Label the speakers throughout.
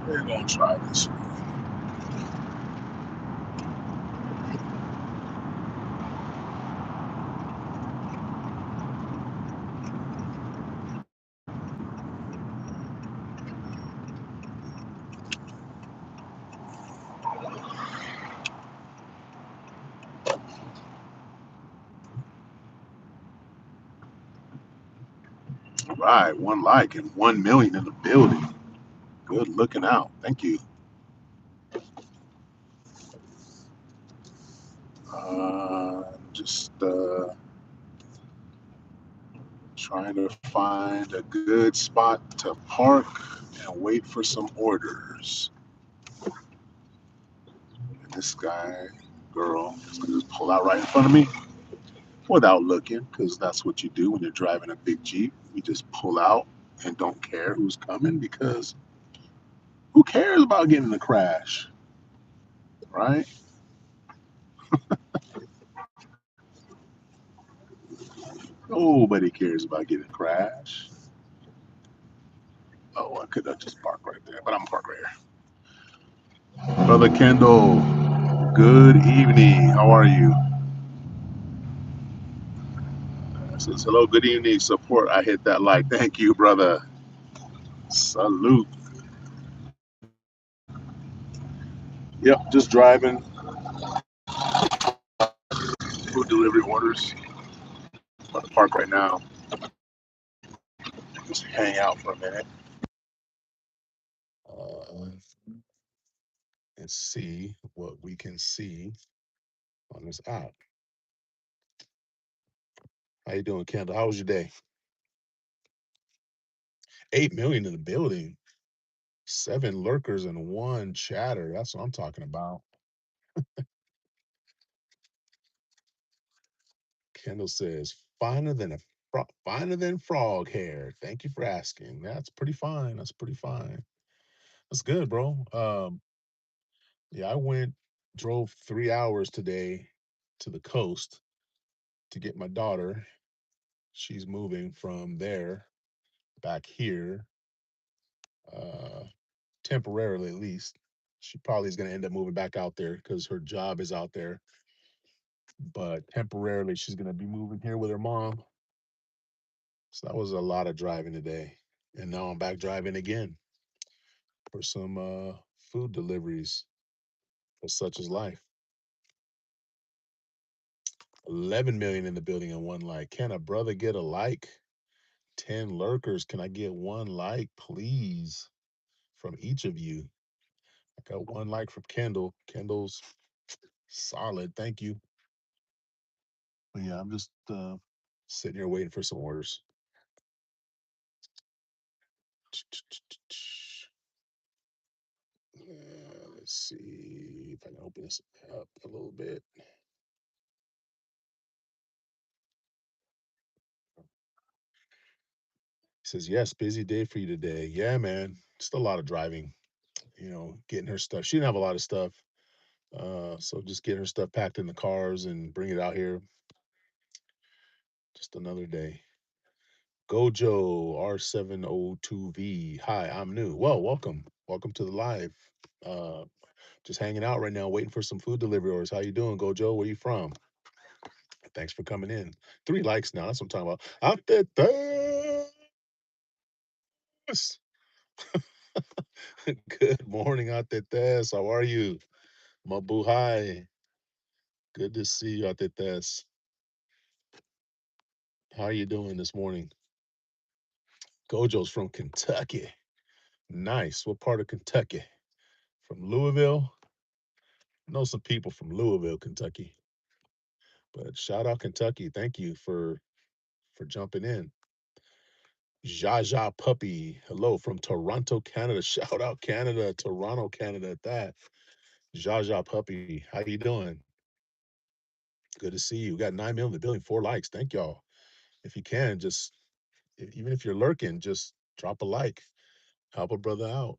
Speaker 1: We're gonna try this one. All right, one like and 1 million in the building. Good looking out. Thank you. Just trying to find a good spot to park and wait for some orders. And this guy, girl, is gonna just pull out right in front of me without looking, because that's what you do when you're driving a big Jeep. You just pull out and don't care who's coming, because who cares about getting in a crash, right? Nobody cares about getting a crash. Oh, I could have just parked right there, but I'm parked right here. Brother Kendall, good evening. How are you? Says hello, good evening. Support. I hit that like. Thank you, brother. Salute. Yep, just driving. Food delivery orders. I'm gonna park right now. Just hang out for a minute. Uh, and see what we can see on this app. How you doing, Kendall? How was your day? 8 million in the building. 7 lurkers and 1 chatter. That's what I'm talking about. Kendall says, finer than frog hair. Thank you for asking. That's pretty fine. That's pretty fine. That's good, bro. Yeah, drove 3 hours today to the coast to get my daughter. She's moving from there back here, uh, temporarily at least. She probably is going to end up moving back out there because her job is out there. But temporarily, she's going to be moving here with her mom. So that was a lot of driving today. And now I'm back driving again for some food deliveries, for such is life. 11 million in the building and 1 like. Can a brother get a like? 10 lurkers. Can I get 1 like, please, from each of you? I got 1 like from Kendall. Kendall's solid. Thank you. But yeah, I'm just sitting here waiting for some orders. Let's see if I can open this up a little bit. He says, yes, busy day for you today. Yeah, man. Just a lot of driving, getting her stuff. She didn't have a lot of stuff. So just get her stuff packed in the cars and bring it out here. Just another day. Gojo R702V. Hi, I'm new. Well, welcome. Welcome to the live. Uh, just hanging out right now, waiting for some food delivery orders. How you doing, Gojo? Where you from? Thanks for coming in. 3 likes now. That's what I'm talking about. Atetes. Good morning, Atetes. How are you? Mabuhay. Good to see you, Atetes. How are you doing this morning? Gojo's from Kentucky. Nice. What part of Kentucky? From Louisville? Know some people from Louisville, Kentucky. But shout out Kentucky. Thank you for jumping in. Jaja Puppy. Hello from Toronto, Canada. Shout out Canada, Toronto, Canada at that. Jaja Puppy. How you doing? Good to see you. We got 9 million in the building, 4 likes. Thank y'all. If you can, just even if you're lurking, just drop a like. Help a brother out.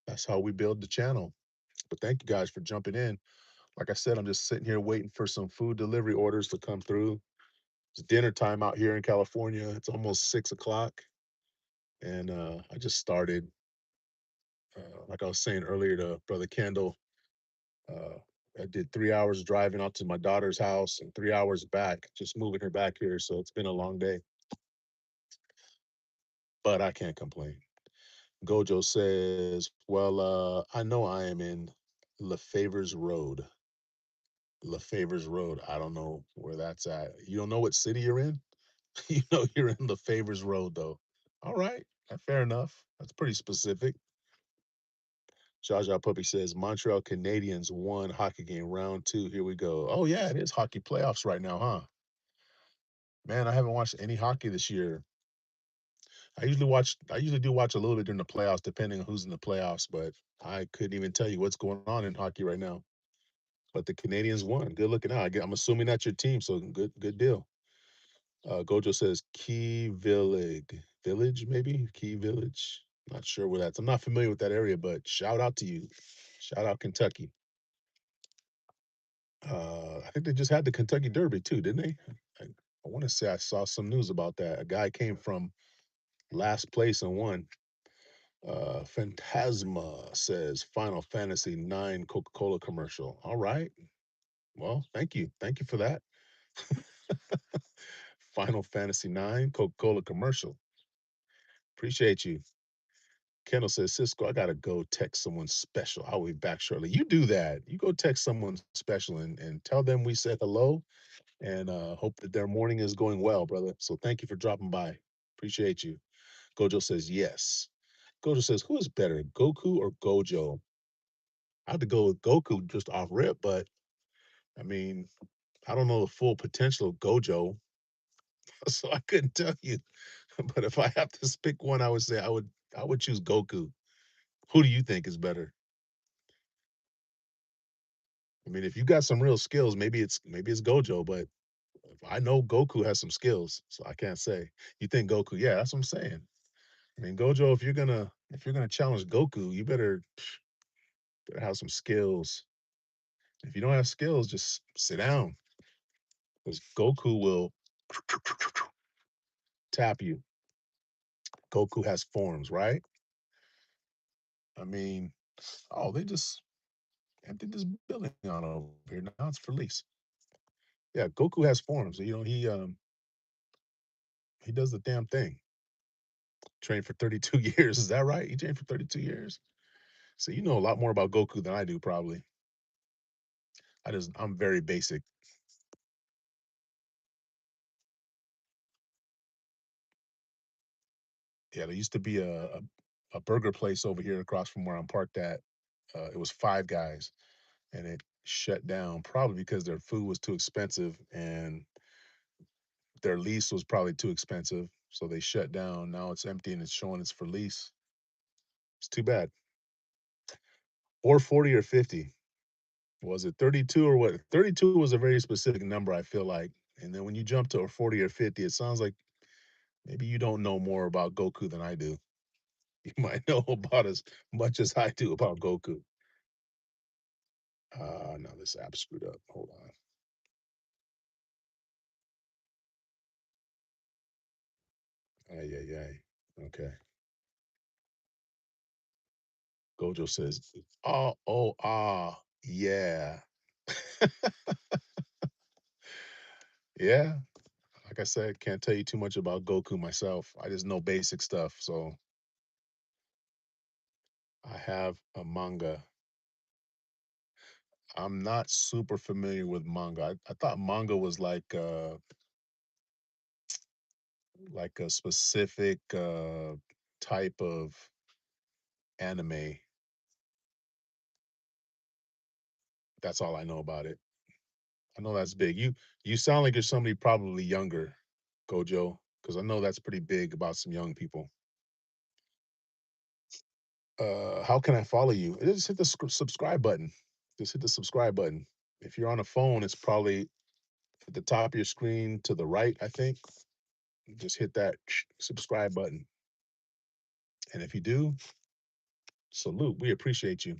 Speaker 1: That's how we build the channel. But thank you guys for jumping in. Like I said, I'm just sitting here waiting for some food delivery orders to come through. It's dinner time out here in California. It's almost 6 o'clock, and I just started. Like I was saying earlier to Brother Kendall, uh, I did 3 hours driving out to my daughter's house and 3 hours back, just moving her back here. So it's been a long day, but I can't complain. Gojo says, "Well, I know I am in Lefever's Road. Lefever's Road. I don't know where that's at. You don't know what city you're in? You know you're in Lefever's Road, though. All right, fair enough. That's pretty specific." Jaja Puppy says, "Montreal Canadiens won hockey game round two. Here we go." Oh yeah, it is hockey playoffs right now, huh? Man, I haven't watched any hockey this year. I usually do watch a little bit during the playoffs, depending on who's in the playoffs, but I couldn't even tell you what's going on in hockey right now. But the Canadians won. Good looking out. I'm assuming that's your team, so good deal. Gojo says Key Village, maybe Key Village. Not sure where that's. I'm not familiar with that area, but shout out to you. Shout out Kentucky. I think they just had the Kentucky Derby too, didn't they? I want to say I saw some news about that. A guy came from last place and won. Phantasma says Final Fantasy IX Coca-Cola commercial. All right. Well, thank you. Thank you for that. Final Fantasy IX Coca-Cola commercial. Appreciate you. Kendall says, Cisco, I gotta go text someone special. I'll be back shortly. You do that. You go text someone special and tell them we said hello and hope that their morning is going well, brother. So thank you for dropping by. Appreciate you. Gojo says yes. Gojo says, who is better, Goku or Gojo? I have to go with Goku just off rip, but I mean, I don't know the full potential of Gojo, so I couldn't tell you. But if I have to pick one, I would say I would choose Goku. Who do you think is better? I mean, if you got some real skills, maybe it's Gojo, but I know Goku has some skills, so I can't say. You think Goku? Yeah, that's what I'm saying. I mean, Gojo, if you're gonna challenge Goku, you better have some skills. If you don't have skills, just sit down because Goku will tap you. Goku has forms, right? I mean, oh, they just emptied this building on over here. Now it's for lease. Yeah, Goku has forms. He does the damn thing. Trained for 32 years. Is that right? He trained for 32 years. So you know a lot more about Goku than I do, probably. I'm very basic. Yeah, there used to be a burger place over here across from where I'm parked at. It was Five Guys, and it shut down probably because their food was too expensive and their lease was probably too expensive. So they shut down. Now it's empty and it's showing it's for lease. It's too bad. Or 40 or 50. Was it 32 or what? 32 was a very specific number, I feel like. And then when you jump to a 40 or 50, it sounds like maybe you don't know more about Goku than I do. You might know about as much as I do about Goku. Now this app screwed up. Hold on. Ay, ay, ay. Okay. Gojo says, yeah. Yeah. Like I said, can't tell you too much about Goku myself. I just know basic stuff. So I have a manga. I'm not super familiar with manga. I thought manga was like a specific type of anime. That's all I know about it. I know that's big. You sound like you're somebody probably younger, Gojo, because I know that's pretty big about some young people. How can I follow you? Just hit the subscribe button. Just hit the subscribe button. If you're on a phone, it's probably at the top of your screen to the right, I think. Just hit that subscribe button. And if you do, salute. We appreciate you.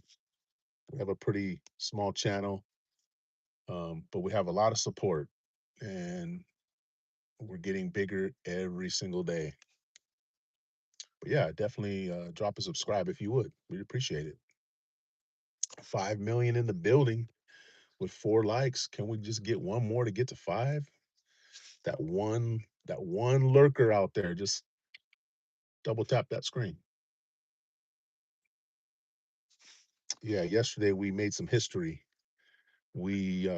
Speaker 1: We have a pretty small channel. But we have a lot of support, and we're getting bigger every single day. But yeah, definitely drop a subscribe if you would. We'd appreciate it. 5 million in the building with 4 likes. Can we just get one more to get to five? That one lurker out there, just double tap that screen. Yeah, yesterday we made some history. We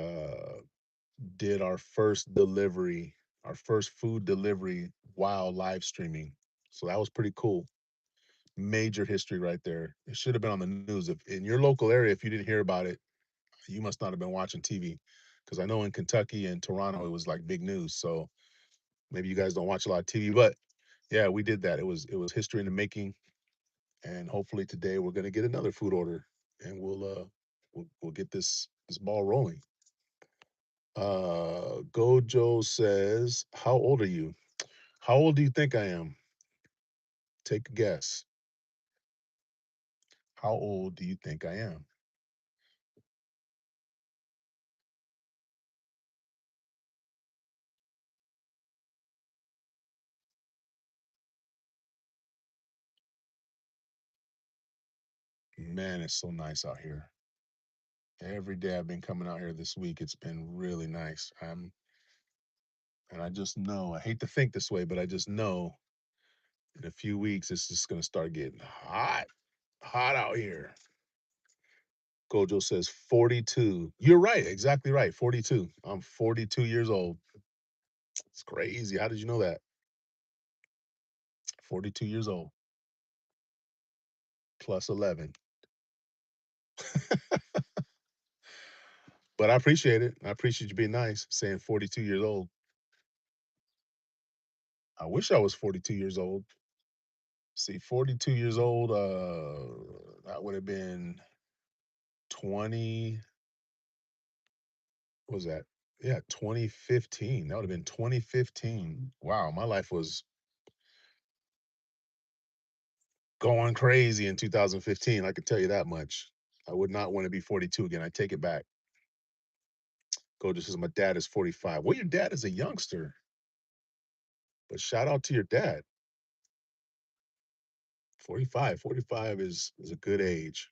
Speaker 1: did our first delivery, our first food delivery while live streaming. So that was pretty cool. Major history right there. It should have been on the news. If in your local area, if you didn't hear about it, you must not have been watching TV. Because I know in Kentucky and Toronto it was like big news. So maybe you guys don't watch a lot of TV, but yeah, we did that. It was history in the making, and hopefully today we're gonna get another food order, and we'll get this ball rolling. Gojo says, "How old are you? How old do you think I am? Take a guess. How old do you think I am?" Man, it's so nice out here. Every day I've been coming out here this week, it's been really nice. And I just know, I hate to think this way, but I just know in a few weeks it's just gonna start getting hot, hot out here. Gojo says 42. You're right, exactly right. 42. I'm 42 years old. It's crazy. How did you know that? 42 years old plus 11. But I appreciate it. I appreciate you being nice, saying 42 years old. I wish I was 42 years old. See, 42 years old, that would have been 20, what was that? Yeah, 2015. That would have been 2015. Wow, my life was going crazy in 2015. I can tell you that much. I would not want to be 42 again. I take it back. Gojo says my dad is 45. Well, your dad is a youngster, but shout out to your dad. 45. 45 is a good age.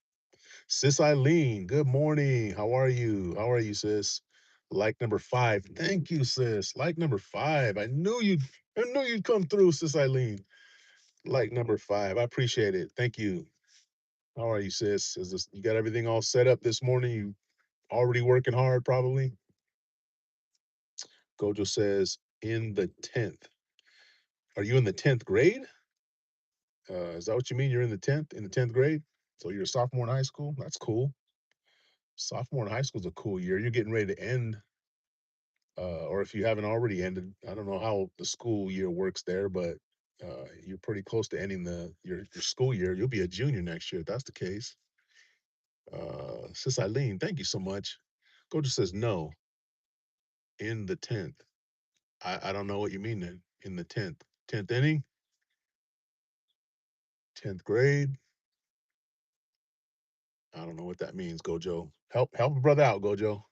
Speaker 1: Sis Eileen, good morning. How are you? How are you, sis? Like number 5. Thank you, sis. Like number 5. I knew you'd come through, sis Eileen. Like number 5. I appreciate it. Thank you. How are you, sis? You got everything all set up this morning? You already working hard, probably? Gojo says, in the 10th. Are you in the 10th grade? Is that what you mean? You're in the 10th, in the 10th grade? So you're a sophomore in high school? That's cool. Sophomore in high school is a cool year. You're getting ready to end, or if you haven't already ended, I don't know how the school year works there, but you're pretty close to ending your school year. You'll be a junior next year if that's the case. Sis Eileen, thank you so much. Gojo says no, in the 10th. I don't know what you mean then. In the 10th inning, 10th grade. I don't know what that means, Gojo. Help a brother out, Gojo.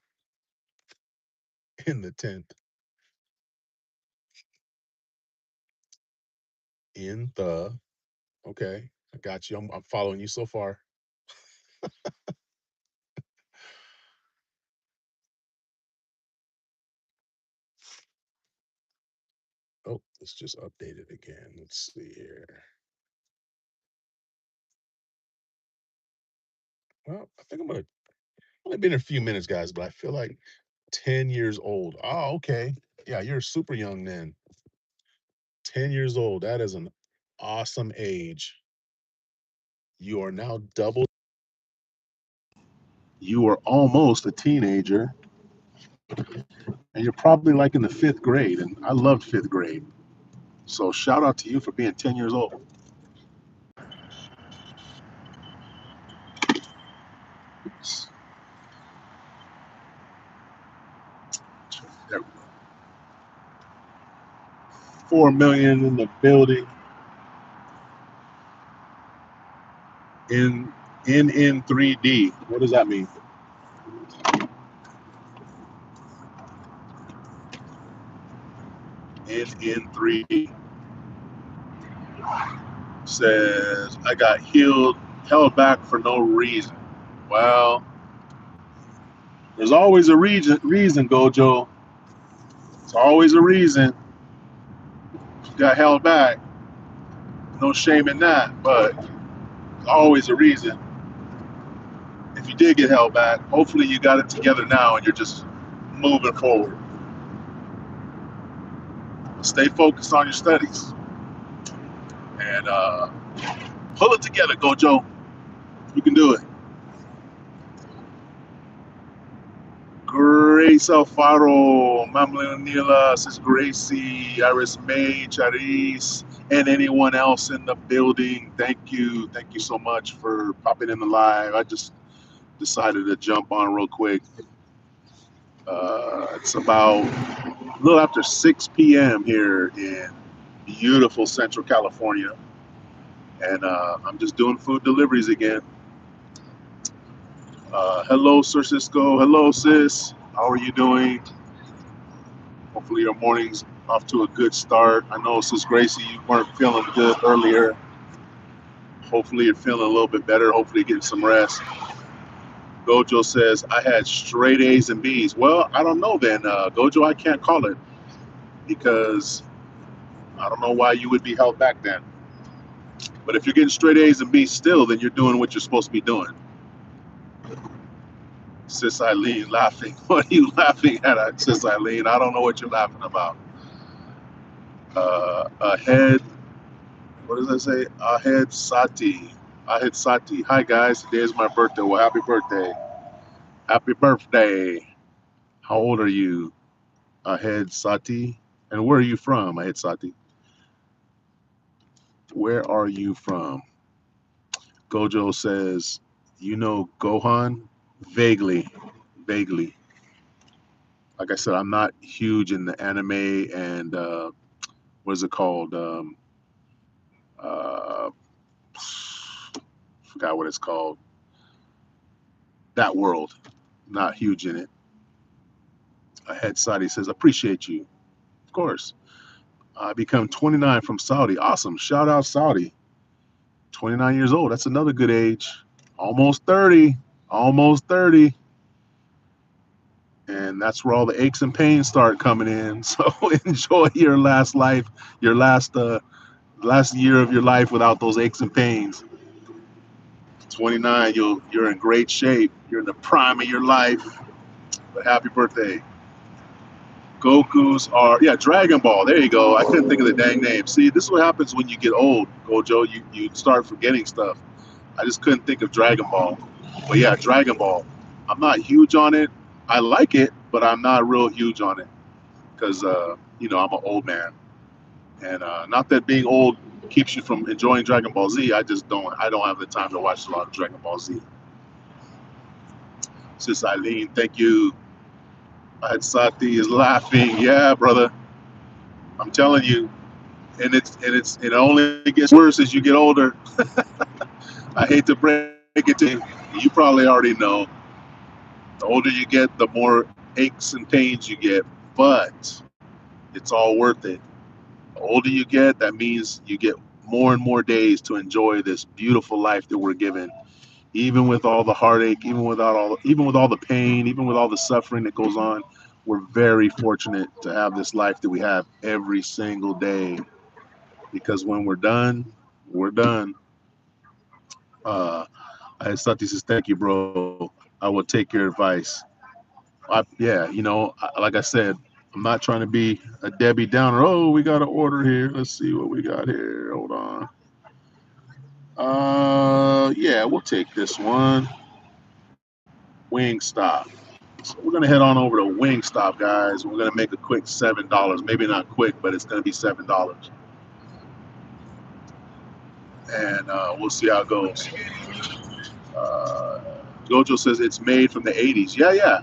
Speaker 1: In the 10th. In the Okay. I got you. I'm following you so far. Oh, it's just updated again. Let's see here. Well, I think I'm gonna only been a few minutes, guys, but I feel like 10 years old. Oh, okay. Yeah, you're super young then. 10 years old. That is an awesome age. You are now double. You are almost a teenager, and you're probably like in the fifth grade. And I loved fifth grade. So shout out to you for being 10 years old. There we go. 4 million in the building. In 3D. What does that mean? NN3 says, I got held back for no reason. Well, there's always a reason, Gojo. It's always a reason. You got held back. No shame in that, but it's always a reason. If you did get held back, hopefully you got it together now and you're just moving forward. Stay focused on your studies and pull it together, Gojo. You can do it. Grace Alfaro, Mamla Nila, Sis Gracie, Iris May, Charis, and anyone else in the building. Thank you. Thank you so much for popping in the live. I just decided to jump on real quick. It's about a little after 6 p.m. here in beautiful Central California. And I'm just doing food deliveries again. Hello, Sir Cisco. Hello, sis. How are you doing? Hopefully your morning's off to a good start. I know, Sis Gracie, you weren't feeling good earlier. Hopefully you're feeling a little bit better. Hopefully you're getting some rest. Gojo says, I had straight A's and B's. Well, I don't know then. Gojo, I can't call it because I don't know why you would be held back then. But if you're getting straight A's and B's still, then you're doing what you're supposed to be doing. Sis Eileen laughing. What are you laughing at, Sis Eileen? I don't know what you're laughing about. Ahead, what does that say? Ahead Sati. Ahead Sati. Hi guys, today is my birthday. Well, happy birthday. Happy birthday. How old are you? Ahead Sati. And where are you from, Ahead Sati? Where are you from? Gojo says, you know Gohan? Vaguely. Vaguely. Like I said, I'm not huge in the anime and what is it called? Uh, forgot what it's called. That world. Not huge in it. Ahead Saudi says, appreciate you. Of course. I become 29 from Saudi. Awesome. Shout out Saudi. 29 years old. That's another good age. Almost 30. Almost 30. And that's where all the aches and pains start coming in. So enjoy your last life, your last year of your life without those aches and pains. 29, you're in great shape. You're in the prime of your life. But happy birthday. Goku's are, yeah, Dragon Ball. There you go. I couldn't think of the dang name. See, this is what happens when you get old, Gojo. You start forgetting stuff. I just couldn't think of Dragon Ball. But yeah, Dragon Ball. I'm not huge on it. I like it, but I'm not real huge on it because I'm an old man, and not that being old keeps you from enjoying Dragon Ball Z. I just don't. I don't have the time to watch a lot of Dragon Ball Z. Sis Eileen, thank you. Sati is laughing. Yeah, brother. I'm telling you, and it only gets worse as you get older. I hate to break it to you. You probably already know. The older you get, the more aches and pains you get, but it's all worth it. The older you get, that means you get more and more days to enjoy this beautiful life that we're given. Even with all the heartache, even with all the pain, even with all the suffering that goes on, we're very fortunate to have this life that we have every single day. Because when we're done, we're done. Uh, Sati says, "Thank you, bro. I will take your advice." Yeah, like I said, I'm not trying to be a Debbie Downer. Oh, we got an order here. Let's see what we got here. Hold on. Yeah, we'll take this one. Wingstop. So we're gonna head on over to Wingstop, guys. We're gonna make a quick $7. Maybe not quick, but it's gonna be $7, and we'll see how it goes. Uh, Gojo says it's made from the '80s. Yeah, yeah.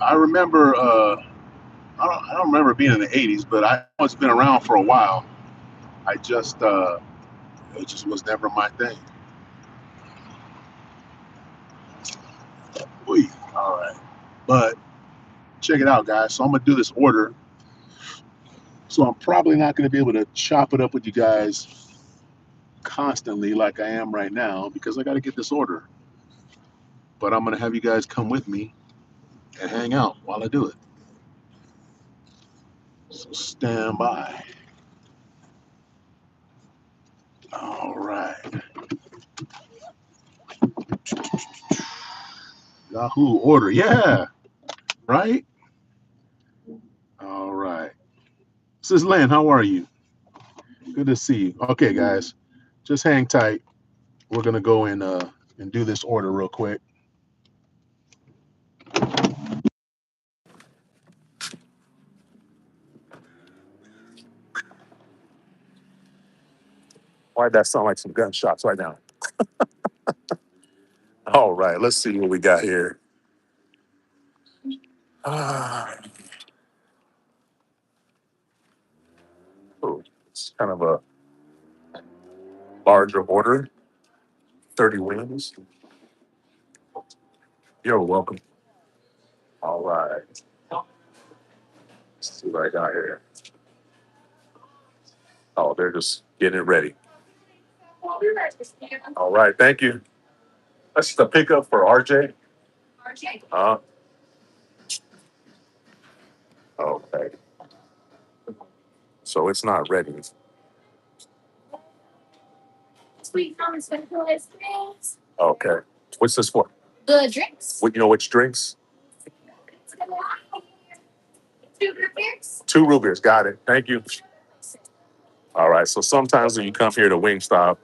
Speaker 1: I remember. I don't remember being in the '80s, but I know it's been around for a while. I just it just was never my thing. Oy. All right, but check it out, guys. So I'm gonna do this order. So I'm probably not going to be able to chop it up with you guys constantly like I am right now because I got to get this order. But I'm going to have you guys come with me and hang out while I do it. So stand by. All right. Yahoo order. Yeah. Right? All right. Sis Lynn, how are you? Good to see you. Okay, guys. Just hang tight. We're gonna go and do this order real quick. Why'd that sound like some gunshots right now? All right, let's see what we got here. Ah, oh, it's kind of a larger order. 30 wings. You're welcome. All right. Let's see what I got here. Oh, they're just getting it ready. All right, thank you. That's the pickup for RJ. Uh, okay. So it's not ready. Okay. What's this for? What you know which drinks? Two root beers. Got it. Thank you. All right. So sometimes when you come here to Wingstop,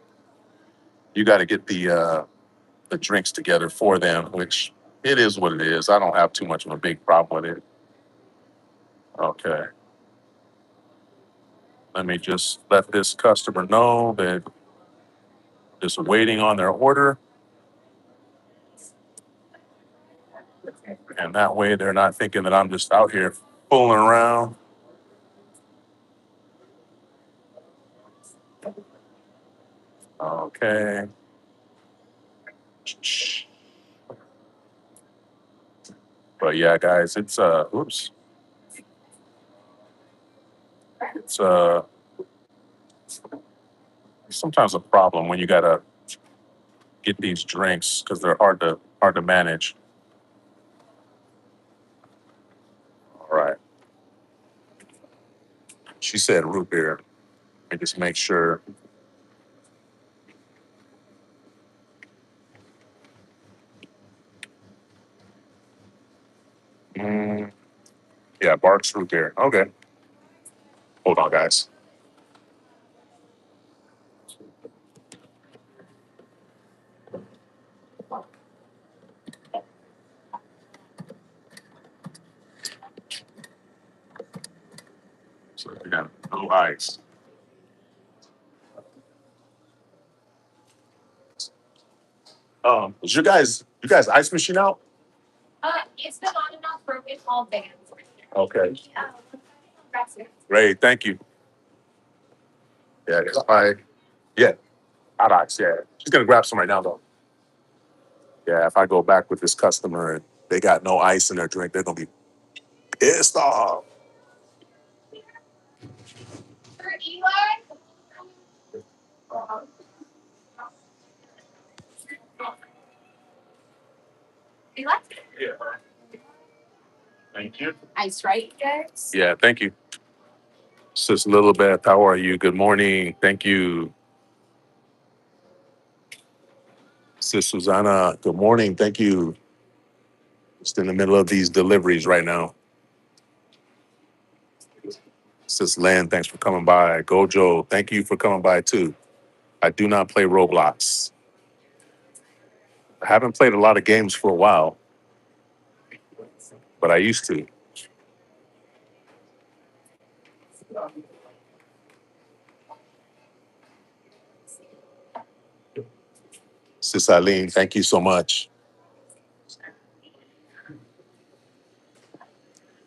Speaker 1: you got to get the drinks together for them, which it is what it is. I don't have too much of a big problem with it. Okay. Let me just let this customer know that just waiting on their order, and that way they're not thinking that I'm just out here fooling around. Okay. But yeah, guys, it's oops. It's sometimes a problem when you gotta get these drinks because they're hard to manage. All right. She said root beer. Let me just make sure. Mm, yeah, Barks root beer. Okay. Hold on, guys. So we got no ice. Is you guys ice machine out? Okay. Great, thank you. Yeah, yeah, hot ice, yeah. She's gonna grab some right now though. Yeah, if I go back with this customer and they got no ice in their drink, they're gonna be pissed off. Yeah. Thank you. Yeah, thank you. Sis Lilibeth, how are you? Good morning. Thank you. Sis Susanna, good morning. Thank you. Just in the middle of these deliveries right now. Sis Len, thanks for coming by. Gojo, thank you for coming by too. I do not play Roblox. I haven't played a lot of games for a while, but I used to. Sis Eileen, thank you so much.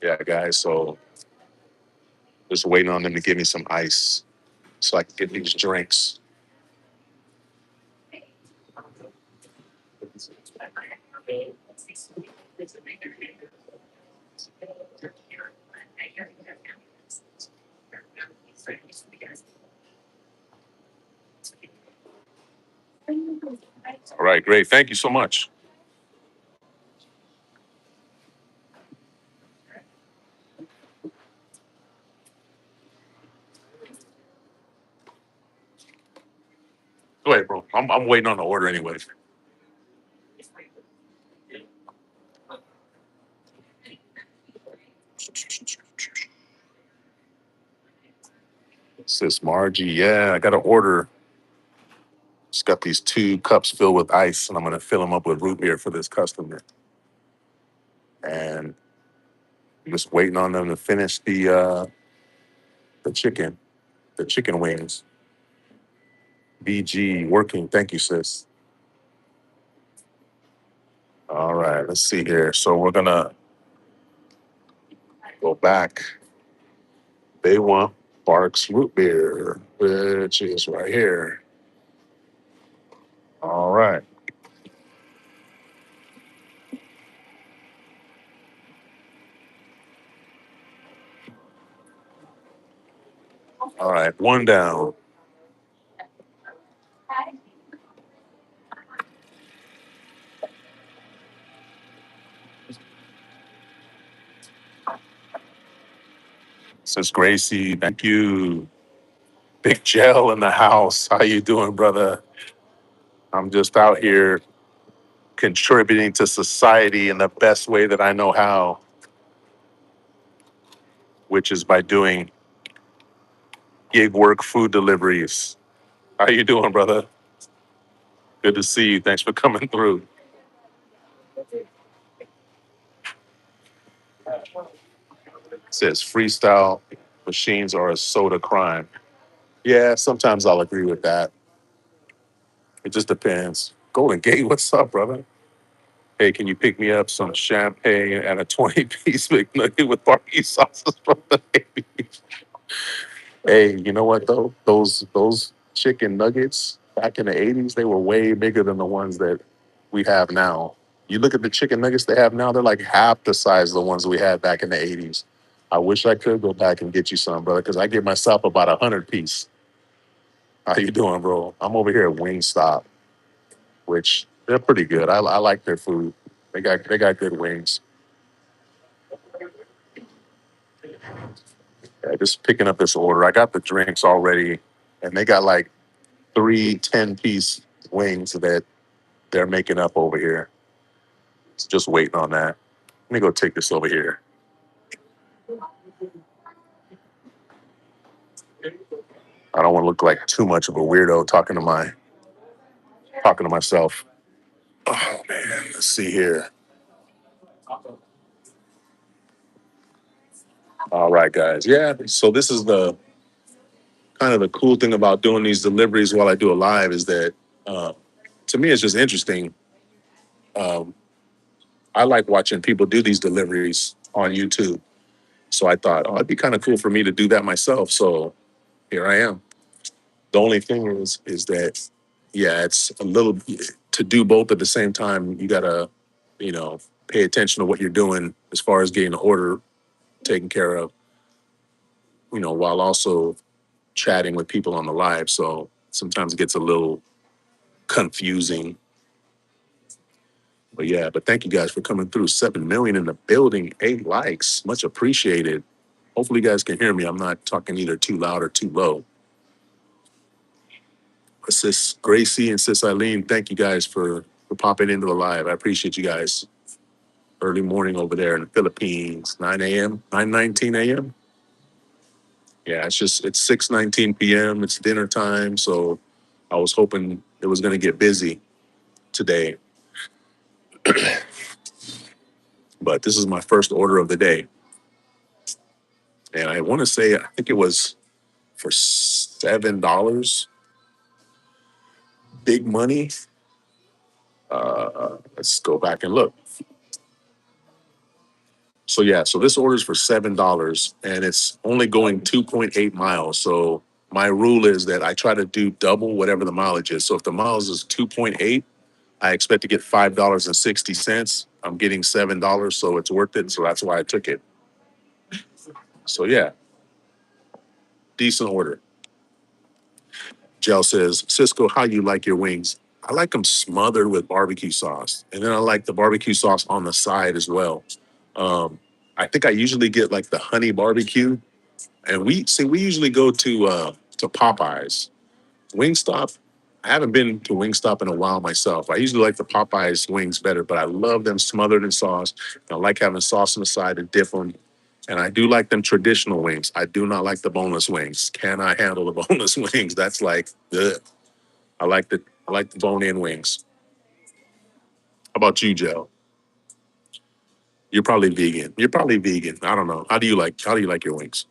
Speaker 1: Yeah, guys. So just waiting on them to give me some ice so I can get these drinks.
Speaker 2: All right, great. Thank you so much. Go ahead, bro. I'm waiting on the order anyway. Says Margie, yeah, I got to order. Just got these 2 cups filled with ice, and I'm gonna fill them up with root beer for this customer. And I'm just waiting on them to finish the chicken, the chicken wings. BG working. Thank you, sis. All right, let's see here. So we're gonna go back. They want Barks root beer, which is right here. All right. All right. One down. Says Gracie. Thank you. Big Gel in the house. How you doing, brother? I'm just out here contributing to society in the best way that I know how, which is by doing gig work food deliveries. How you doing, brother? Good to see you. Thanks for coming through. It says freestyle machines are a soda crime. Yeah, sometimes I'll agree with that. It just depends. Golden Gate, what's up, brother? Hey, can you pick me up some champagne and a 20-piece McNugget with barbecue sauces from the Navy? Hey, you know what though? Those chicken nuggets back in the 80s, they were way bigger than the ones that we have now. You look at the chicken nuggets they have now, they're like half the size of the ones we had back in the 80s. I wish I could go back and get you some, brother, because I get myself about 100 piece. How you doing, bro? I'm over here at Wingstop, which they're pretty good. I like their food. They got good wings. Yeah, just picking up this order. I got the drinks already, and they got like 3 10-piece wings that they're making up over here. It's just waiting on that. Let me go take this over here. I don't want to look like too much of a weirdo talking to myself. Oh man, let's see here. All right, guys. Yeah, so this is the kind of the cool thing about doing these deliveries while I do it live is that uh, to me it's just interesting. Um, I like watching people do these deliveries on YouTube. So I thought, oh, it'd be kind of cool for me to do that myself. So here I am. The only thing is that, yeah, it's a little to do both at the same time. You gotta, pay attention to what you're doing as far as getting the order taken care of, while also chatting with people on the live. So sometimes it gets a little confusing. But yeah, but thank you guys for coming through. 7 million in the building, 8 likes, much appreciated. Hopefully, you guys can hear me. I'm not talking either too loud or too low. Sis Gracie and Sis Eileen, thank you guys for popping into the live. I appreciate you guys. Early morning over there in the Philippines, 9 a.m., 9:19 a.m. Yeah, it's 6:19 p.m. It's dinner time, so I was hoping it was going to get busy today, but this is my first order of the day, and I want to say I think it was for $7. Big money. Let's go back and look. So yeah, so this order is for $7 and it's only going 2.8 miles. So my rule is that I try to do double whatever the mileage is. So if the miles is 2.8, I expect to get $5.60. I'm getting $7, so it's worth it. So that's why I took it. So yeah, decent order. Jell says, Cisco, how you like your wings? I like them smothered with barbecue sauce. And then I like the barbecue sauce on the side as well. Um, I think I usually get like the honey barbecue. And we usually go to Popeyes. Wingstop, I haven't been to Wingstop in a while myself. I usually like the Popeyes wings better, but I love them smothered in sauce. I like having sauce on the side to dip them. And I do like them traditional wings. I do not like the boneless wings. Can I handle the boneless wings? That's like, ugh. I like the bone-in wings. How about you, Joe? You're probably vegan. You're probably vegan. I don't know. How do you like your wings?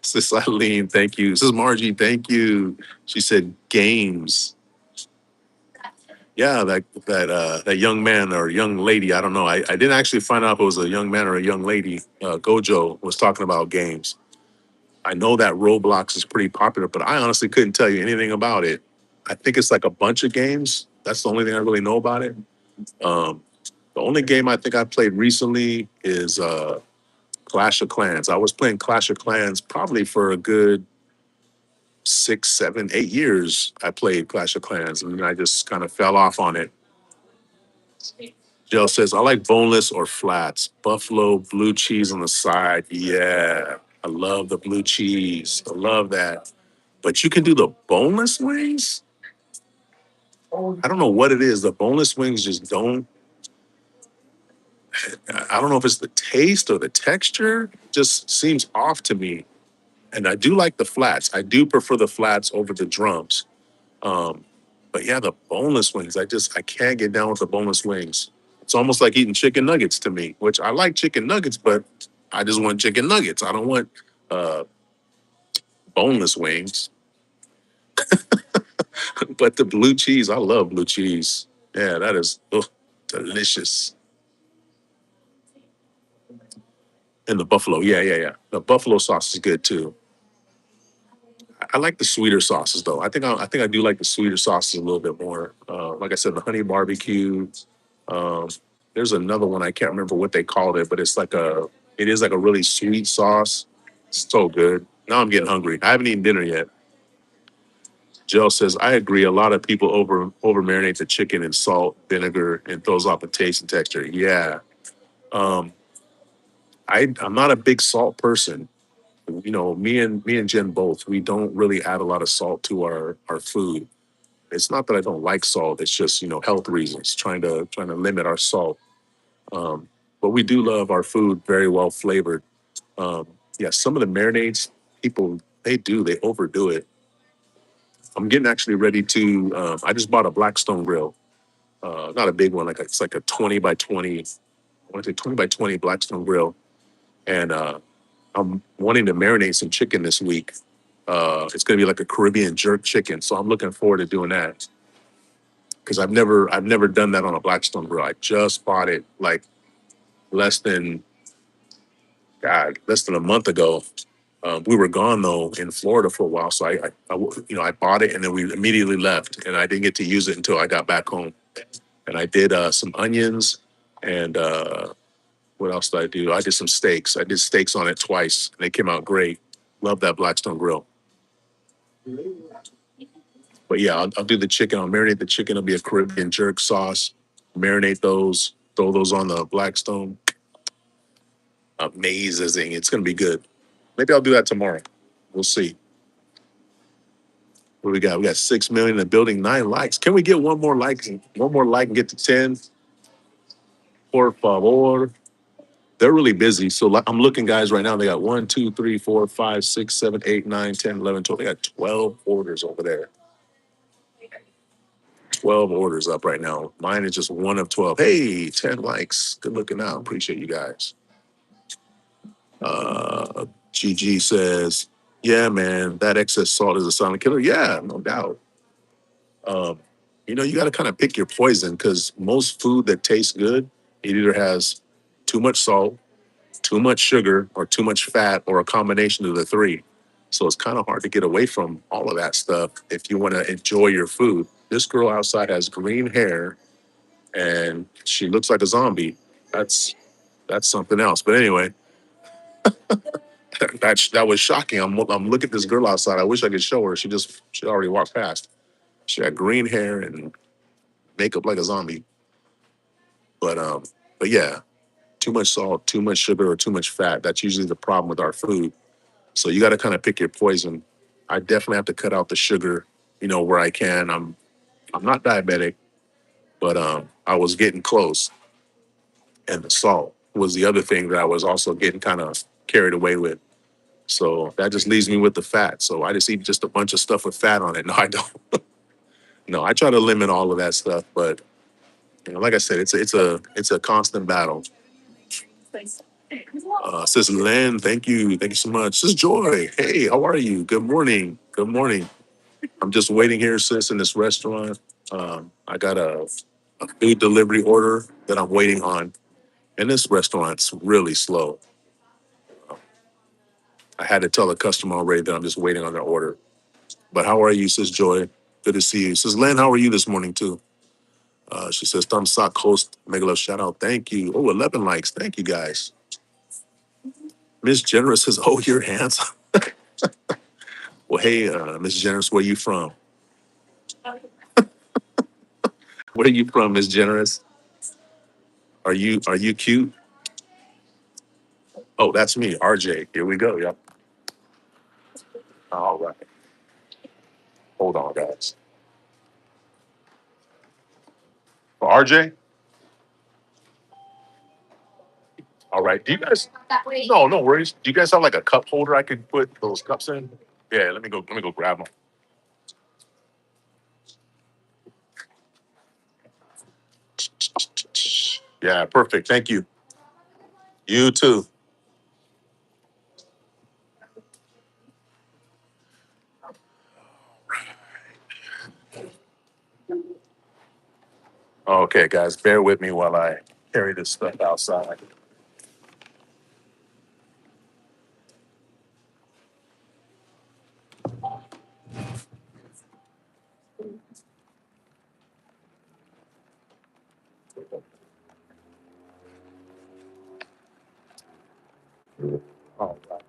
Speaker 2: Sis Eileen, thank you. This is Margie, thank you. She said games. Yeah, that young man or young lady. I don't know. I didn't actually find out if it was a young man or a young lady. Gojo was talking about games. I know that Roblox is pretty popular, but I honestly couldn't tell you anything about it. I think it's like a bunch of games. That's the only thing I really know about it. Um, the only game I think I played recently is Clash of Clans. I was playing Clash of Clans probably for a good 6, 7, 8 years. I played Clash of Clans, and then I just kind of fell off on it. Jill says, I like boneless or flats. Buffalo blue cheese on the side. Yeah, I love the blue cheese. I love that. But you can do the boneless wings? I don't know what it is. The boneless wings just don't. I don't know if it's the taste or the texture. Just seems off to me. And I do like the flats. I do prefer the flats over the drums. Um, but yeah, the boneless wings. I can't get down with the boneless wings. It's almost like eating chicken nuggets to me, which I like chicken nuggets, but I just want chicken nuggets. I don't want uh, boneless wings. But the blue cheese, I love blue cheese. Yeah, that is delicious. And the buffalo, yeah, yeah, yeah. The buffalo sauce is good too. I like the sweeter sauces though. I think I do like the sweeter sauces a little bit more. Like I said, the honey barbecue. Um, there's another one I can't remember what they called it, but it is like a really sweet sauce. So good. Now I'm getting hungry. I haven't eaten dinner yet. Jill says I agree. A lot of people over marinate the chicken in salt, vinegar, and throws off the taste and texture. Yeah. Um, I'm not a big salt person. Me and Jen both, we don't really add a lot of salt to our food. It's not that I don't like salt, it's just, health reasons, trying to limit our salt. Um, but we do love our food very well flavored. Um, yeah, some of the marinades, people they overdo it. I'm getting actually ready to I just bought a Blackstone grill. Not a big one, it's like a 20 by 20, I want to say 20 by 20 Blackstone grill. And I'm wanting to marinate some chicken this week. It's going to be like a Caribbean jerk chicken, so I'm looking forward to doing that because I've never done that on a Blackstone grill. I just bought it like less than less than a month ago. We were gone though in Florida for a while, so I bought it and then we immediately left, and I didn't get to use it until I got back home. And I did some onions and what else did I do? I did some steaks. I did steaks on it twice, and they came out great. Love that Blackstone grill. But yeah, I'll do the chicken. I'll marinate the chicken. It'll be a Caribbean jerk sauce. Marinate those. Throw those on the Blackstone. Amazing. It's gonna be good. Maybe I'll do that tomorrow. We'll see. What do we got? We got 6 million in the building, 9 likes. Can we get one more like? One more like and get to 10? Por favor. They're really busy. So I'm looking, guys, right now. They got 1, 2, 3, 4, 5, 6, 7, 8, 9, 10, 11, 12. They got 12 orders over there. 12 orders up right now. Mine is just one of 12. Hey, 10 likes. Good looking out. Appreciate you guys. GG says, yeah, man, that excess salt is a silent killer. Yeah, no doubt. Um, you got to kind of pick your poison because most food that tastes good, it either has too much salt, too much sugar, or too much fat, or a combination of the three. So it's kind of hard to get away from all of that stuff if you want to enjoy your food. This girl outside has green hair and she looks like a zombie. That's that's something else. But anyway, That was shocking. I'm looking at this girl outside. I wish I could show her. She already walked past. She had green hair and makeup like a zombie. But um, but yeah, too much salt, too much sugar, or too much fat. That's usually the problem with our food. So you got to kind of pick your poison. I definitely have to cut out the sugar, where I can. I'm not diabetic, but I was getting close, and the salt was the other thing that I was also getting kind of carried away with. So that just leaves me with the fat. So I just eat just a bunch of stuff with fat on it. No, I don't. No, I try to limit all of that stuff, but like I said, it's a constant battle. Sis Lynn, thank you so much. Sis Joy, hey, how are you? Good morning, good morning. I'm just waiting here, sis, in this restaurant. I got a food delivery order that I'm waiting on, and this restaurant's really slow. I had to tell the customer already that I'm just waiting on their order. But how are you, Sis Joy? Good to see you. Sis Lynn, how are you this morning, too? She says, thumbs up, host, mega love, shout out. Thank you. Oh, 11 likes. Thank you, guys. Miss Generous says, oh, your hands. Well, hey, Miss Generous, where you from? Where are you from, Miss Generous? Are you cute? Oh, that's me, RJ. Here we go. Yep. All right. Hold on, guys. RJ? All right. Do you guys No, no worries. Do you guys have like a cup holder I could put those cups in? Yeah, let me go grab them. Yeah, perfect. Thank you. You too. Okay, guys, bear with me while I carry this stuff outside. All right.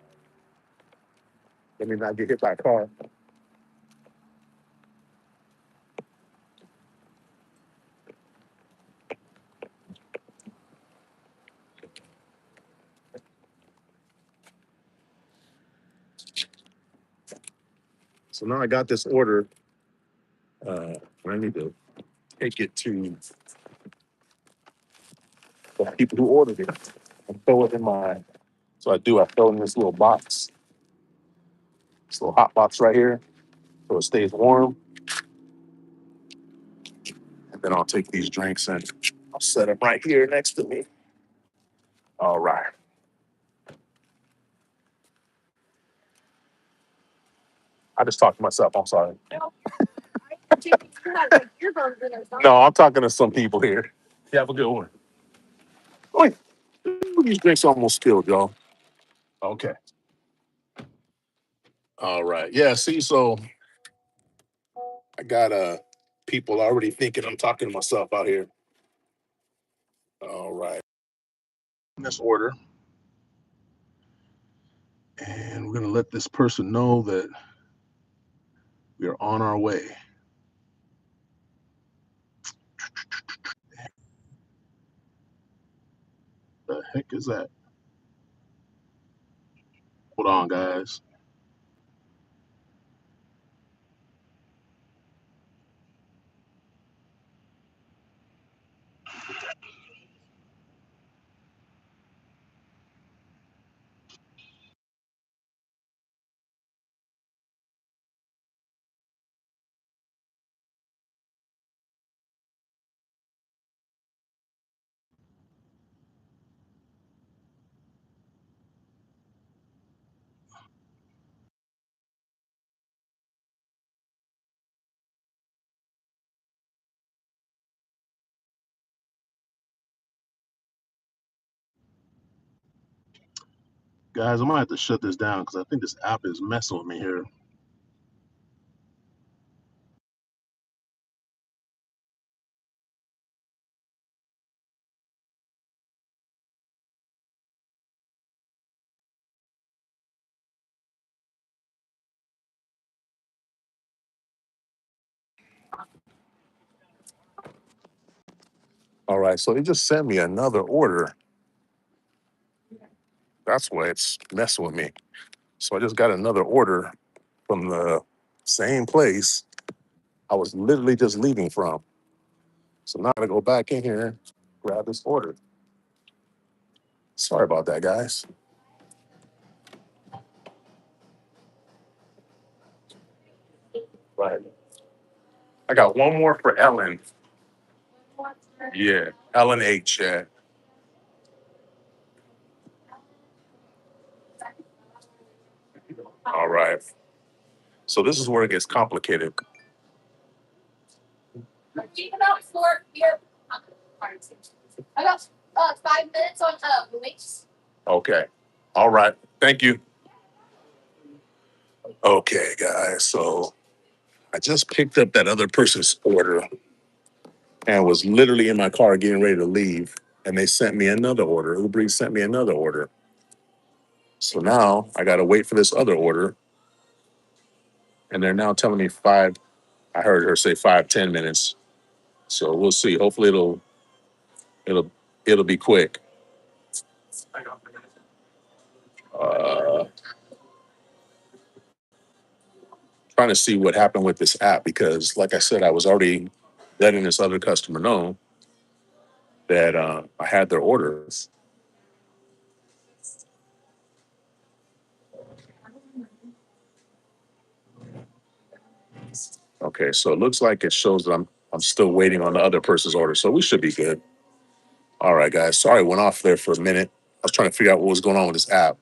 Speaker 2: Let me not get hit by a car. So now I got this order. I need to take it to the people who ordered it and throw it in my. So I do. I throw it in this little box, this little hot box right here, so it stays warm. And then I'll take these drinks and I'll set them right here next to me. All right. I just talked to myself. I'm sorry. No, I'm talking to some people here. You have a good one. Wait, these drinks almost spilled, y'all. Okay. All right. Yeah. See, so I got people already thinking I'm talking to myself out here. All right. In this order, and we're gonna let this person know that we are on our way. The heck is that? Hold on, guys. Guys, I might have to shut this down because I think this app is messing with me here. All right, so they just sent me another order. That's why it's messing with me. So I just got another order from the same place I was literally just leaving from. So now I gotta go back in here, grab this order. Sorry about that, guys. Right. I got one more for Ellen. Yeah, Ellen H. Yeah. All right. So this is where it gets complicated. Okay. All right. Thank you. Okay, guys. So I just picked up that other person's order and was literally in my car getting ready to leave. And they sent me another order. Uber Eats sent me another order. So now I got to wait for this other order. And they're now telling me I heard her say 5, 10 minutes. So we'll see. Hopefully it'll, it'll be quick. Uh, Trying to see what happened with this app because, like I said, I was already letting this other customer know that I had their orders. Okay, so it looks like it shows that I'm still waiting on the other person's order, so we should be good. All right, guys. Sorry, I went off there for a minute. I was trying to figure out what was going on with this app.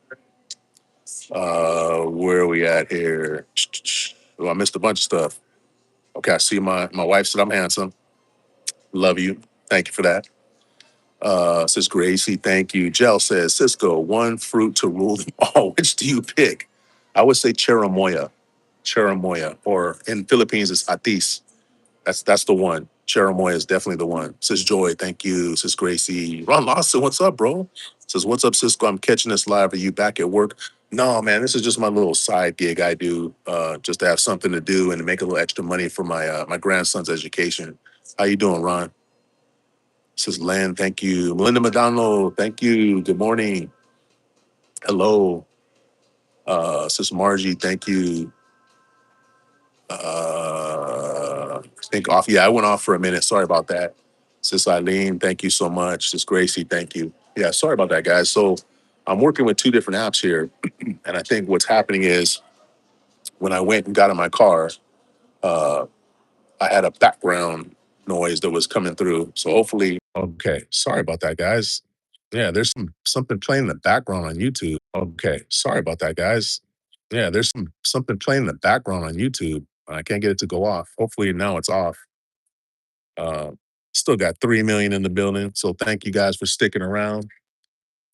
Speaker 2: Where are we at here? Oh, I missed a bunch of stuff. Okay, I see my wife said I'm handsome. Love you. Thank you for that. Says Gracie, thank you. Jel says, Cisco, one fruit to rule them all. Which do you pick? I would say cherimoya. Cherimoya. Or in Philippines, it's atis. That's the one. Cherimoya is definitely the one. Says Joy, thank you. Says Gracie. Ron Lawson, what's up, bro? Says, what's up, Cisco? I'm catching this live. Are you back at work? No, man, this is just my little side gig I do just to have something to do and to make a little extra money for my grandson's education. How you doing, Ron? Says Len, thank you. Melinda Madonna, thank you. Good morning. Hello. Says Margie, thank you. Think off. Yeah, I went off for a minute. Sorry about that. Sis Eileen, thank you so much. Sis Gracie, thank you. Yeah, sorry about that, guys. So I'm working with two different apps here. And I think what's happening is when I went and got in my car, uh, I had a background noise that was coming through. So hopefully, okay. Sorry about that, guys. Yeah, there's something playing in the background on YouTube. Okay, sorry about that, guys. Yeah, there's something playing in the background on YouTube. I can't get it to go off. Hopefully now it's off. Uh, Still got 3 million in the building. So thank you guys for sticking around.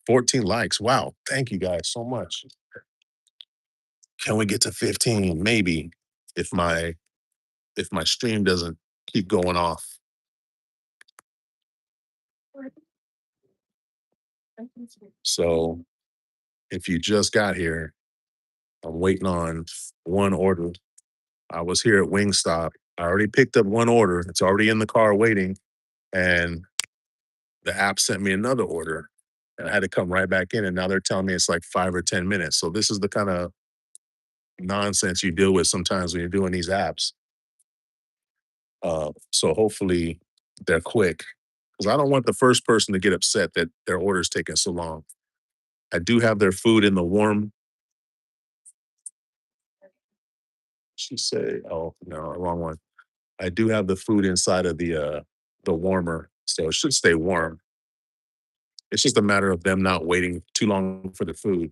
Speaker 2: 14 likes. Wow. Thank you guys so much. Can we get to 15? Maybe if my stream doesn't keep going off. So if you just got here, I'm waiting on one order. I was here at Wingstop. I already picked up one order. It's already in the car waiting. And the app sent me another order. And I had to come right back in. And now they're telling me it's like 5 or 10 minutes. So this is the kind of nonsense you deal with sometimes when you're doing these apps. So hopefully they're quick. Because I don't want the first person to get upset that their order's taking so long. I do have their food in the warm. She say, oh no, wrong one. I do have the food inside of the warmer, so it should stay warm. It's just a matter of them not waiting too long for the food.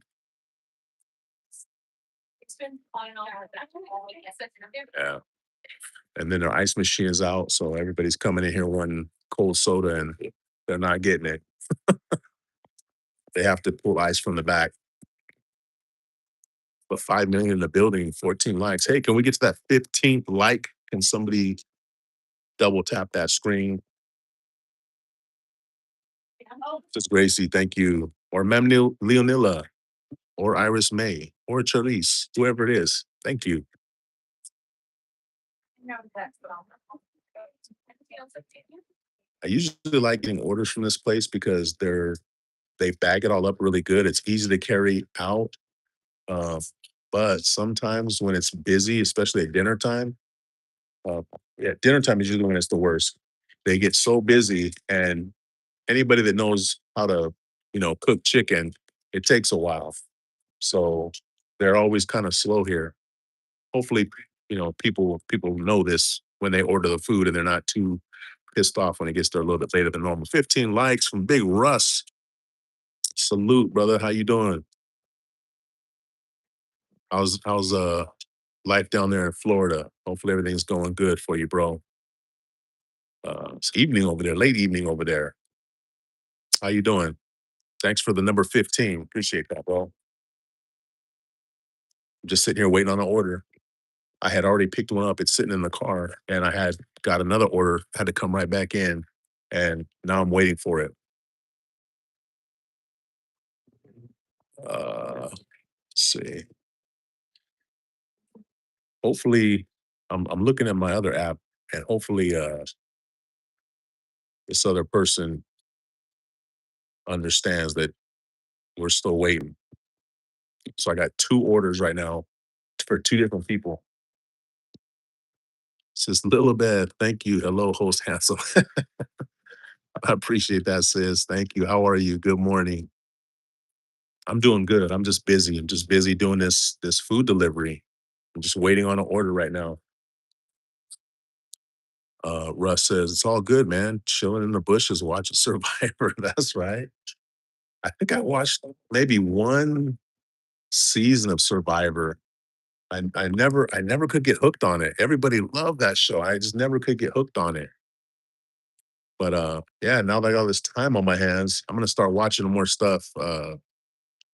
Speaker 2: Yeah. And then their ice machine is out, so everybody's coming in here wanting cold soda and they're not getting it. They have to pull ice from the back. But 5 million in the building, 14 likes. Hey, can we get to that 15th like? Can somebody double tap that screen? Just Gracie, thank you. Or Mem Leonilla, or Iris May, or Charisse, whoever it is. Thank you. I usually like getting orders from this place because they bag it all up really good. It's easy to carry out. Uh, but sometimes when it's busy, especially at dinner time, uh, yeah, dinner time is usually when it's the worst. They get so busy, and anybody that knows how to, cook chicken, it takes a while. So they're always kind of slow here. Hopefully, people know this when they order the food and they're not too pissed off when it gets there a little bit later than normal. 15 likes from Big Russ. Salute, brother. How you doing? How's life down there in Florida? Hopefully everything's going good for you, bro. It's evening over there, late evening over there. How you doing? Thanks for the number 15. Appreciate that, bro. I'm just sitting here waiting on an order. I had already picked one up. It's sitting in the car, and I had got another order, had to come right back in, and now I'm waiting for it. Let's see. Hopefully, I'm looking at my other app, and hopefully, this other person understands that we're still waiting. So I got two orders right now for two different people. Says Little Beth, thank you. Hello, host Hansel. I appreciate that, sis. Thank you. How are you? Good morning. I'm doing good. I'm just busy. I'm just busy doing this food delivery. I'm just waiting on an order right now. Russ says it's all good, man. Chilling in the bushes, watching Survivor. That's right. I think I watched maybe one season of Survivor. I never could get hooked on it. Everybody loved that show. I just never could get hooked on it. But yeah, now that I got all this time on my hands, I'm gonna start watching more stuff. I'm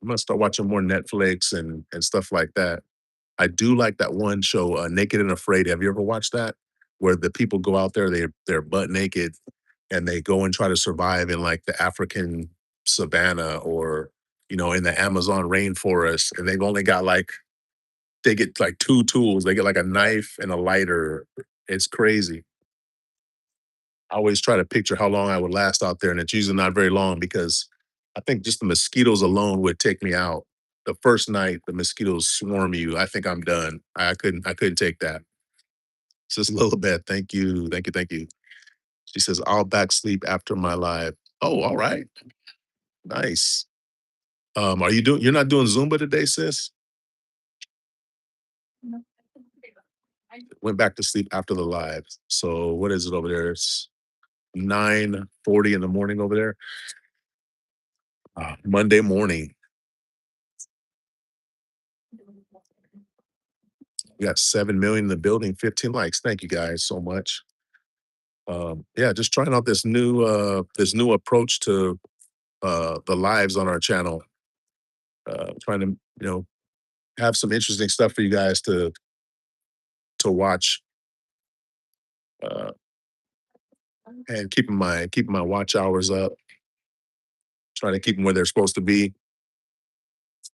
Speaker 2: gonna start watching more Netflix and stuff like that. I do like that one show, Naked and Afraid. Have you ever watched that? Where the people go out there, they're butt naked and they go and try to survive in like the African savannah or in the Amazon rainforest, and they've only got like they get like two tools. They get like a knife and a lighter. It's crazy. I always try to picture how long I would last out there, and it's usually not very long because I think just the mosquitoes alone would take me out. The first night the mosquitoes swarm you, I think I'm done. I couldn't take that. Says Lilibet, thank you, thank you, thank you. She says, I'll back sleep after my live. Oh, all right. Nice. You're not doing Zumba today, sis? Went back to sleep after the live. So what is it over there? It's 9:40 in the morning over there. Monday morning. We got 7 million in the building, 15 likes. Thank you guys so much. Yeah, just trying out this new approach to the lives on our channel. Trying to, have some interesting stuff for you guys to watch, uh, and keeping my watch hours up, trying to keep them where they're supposed to be.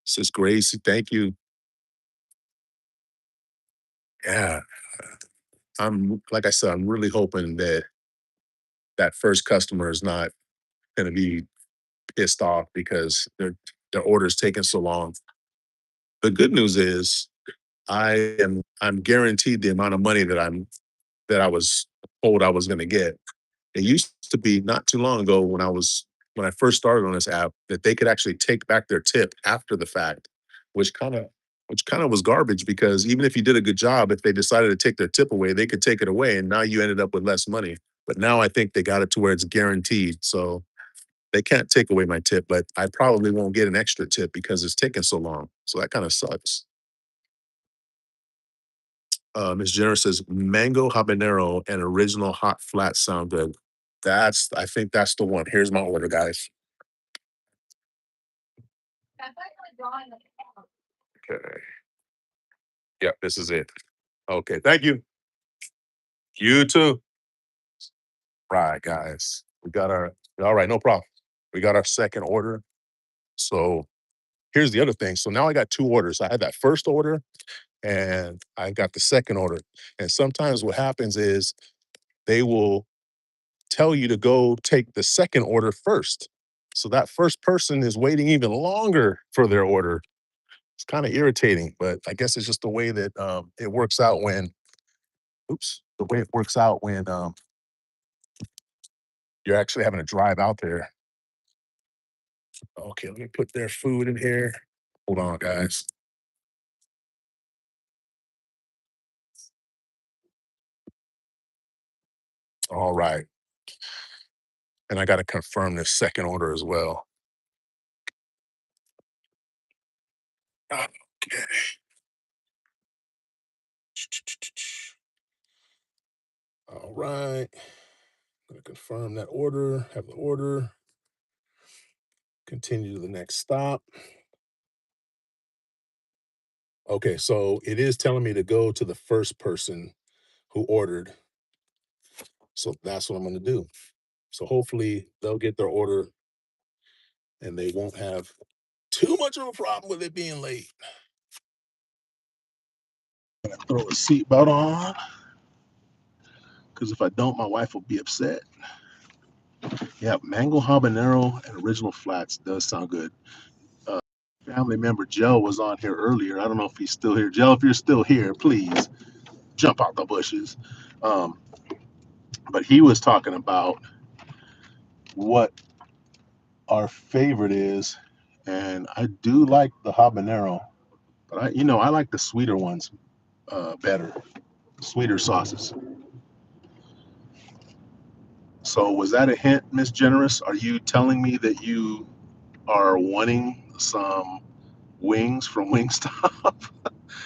Speaker 2: Sis Grace, thank you. Yeah, I'm like I said, I'm really hoping that that first customer is not going to be pissed off because their order's taking so long. The good news is I'm guaranteed the amount of money that I was told I was going to get. It used to be not too long ago when I first started on this app that they could actually take back their tip after the fact, which kind of was garbage because even if you did a good job, if they decided to take their tip away, they could take it away and now you ended up with less money. But now I think they got it to where it's guaranteed. So they can't take away my tip, but I probably won't get an extra tip because it's taking so long. So that kind of sucks. Ms. Jenner says mango habanero and original hot flat sound good. I think that's the one. Here's my order, guys. Okay. Yep, this is it. Okay, thank you. You too. Right, guys. We got our all right, no problem. We got our second order. So here's the other thing. So now I got two orders. I had that first order and I got the second order. And sometimes what happens is they will
Speaker 1: tell you to go take the second order first. So that first person is waiting even longer for their order. It's kind of irritating, but I guess it's just the way that it works out when, oops, the way it works out when you're actually having to drive out there. Okay, let me put their food in here. Hold on, guys. All right. And I got to confirm this second order as well. Okay. All right. I'm going to confirm that order, have the order, continue to the next stop. Okay, so it is telling me to go to the first person who ordered. So that's what I'm going to do. So hopefully they'll get their order and they won't have too much of a problem with it being late. Throw a seatbelt on because if I don't, my wife will be upset. Yeah, mango habanero and original flats does sound good. Uh, Family member Joe was on here earlier. I don't know if he's still here. Joe, if you're still here, please jump out the bushes. Um, but he was talking about what our favorite is, and I do like the habanero, but I like the sweeter ones better, sweeter sauces. So was that a hint, Miss Generous? Are you telling me that you are wanting some wings from Wingstop?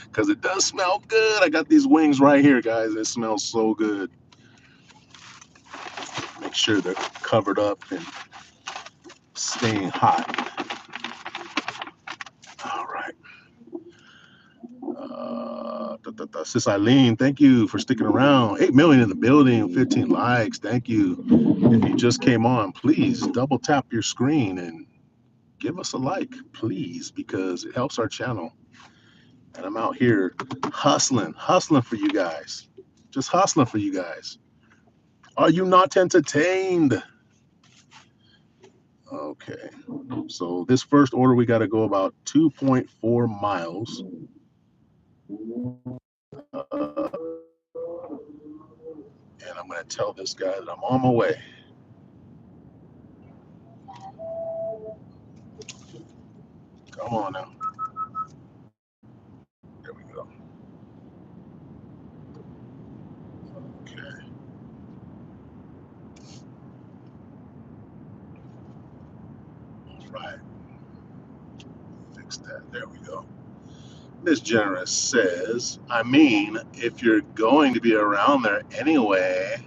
Speaker 1: Because it does smell good. I got these wings right here, guys. It smells so good. Make sure they're covered up and staying hot. All right. Sis Eileen, thank you for sticking around. 8 million in the building, 15 likes. Thank you. If you just came on, please double tap your screen and give us a like, please, because it helps our channel. And I'm out here hustling for you guys. Just hustling for you guys. Are you not entertained? Okay. So this first order, we got to go about 2.4 miles. Uh, and I'm going to tell this guy that I'm on my way. Come on now. There we go. Okay. All right. Fix that. There we go. Miss Generous says, I mean, if you're going to be around there anyway,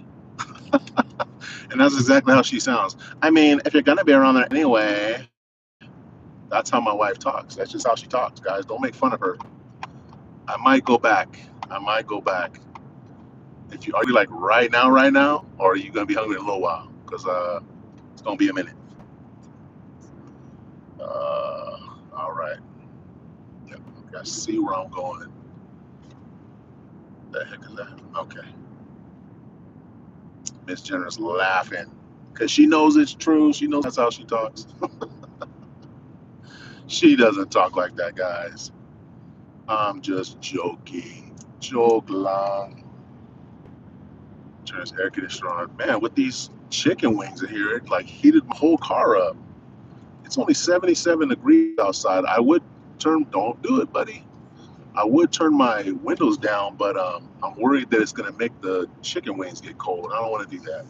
Speaker 1: and that's exactly how she sounds. I mean, if you're going to be around there anyway, that's how my wife talks. That's just how she talks, guys. Don't make fun of her. I might go back. I might go back. If you are you like right now, or are you gonna be hungry in a little while? Because it's gonna be a minute. All right. Yep. I see where I'm going. The heck is that? Okay. Miss Jenner's laughing because she knows it's true. She knows that's how she talks. She doesn't talk like that, guys. I'm just joking. Joke long. Turns air conditioner on. Man, with these chicken wings in here, it like heated my whole car up. It's only 77 degrees outside. I would don't do it, buddy. I would turn my windows down, but I'm worried that it's going to make the chicken wings get cold. I don't want to do that.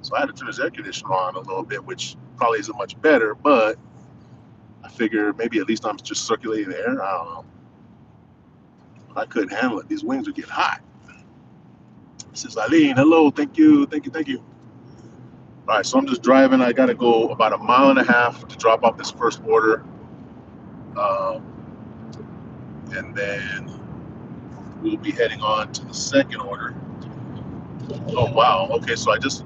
Speaker 1: So I had to turn his air conditioner on a little bit, which probably isn't much better, but I figure maybe at least I'm just circulating the air. I don't know. I couldn't handle it. These wings would get hot. This is Eileen. Hello. Thank you. Thank you. Thank you. All right. So I'm just driving. I got to go about a mile and a half to drop off this first order. Um, and then we'll be heading on to the second order. Oh, wow. Okay. So I just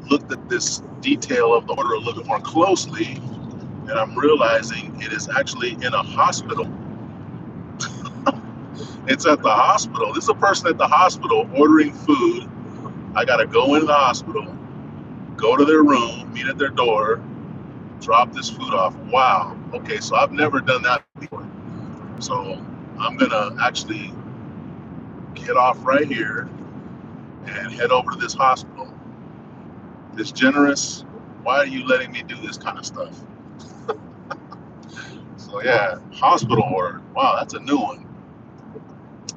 Speaker 1: looked at this detail of the order a little bit more closely, and I'm realizing it is actually in a hospital. It's at the hospital. This is a person at the hospital ordering food. I got to go into the hospital. go to their room, meet at their door, drop this food off. Wow. Okay, so I've never done that before. So I'm gonna actually get off right here and head over to this hospital. It's generous. Why are you letting me do this kind of stuff? So yeah, hospital order. Wow, that's a new one.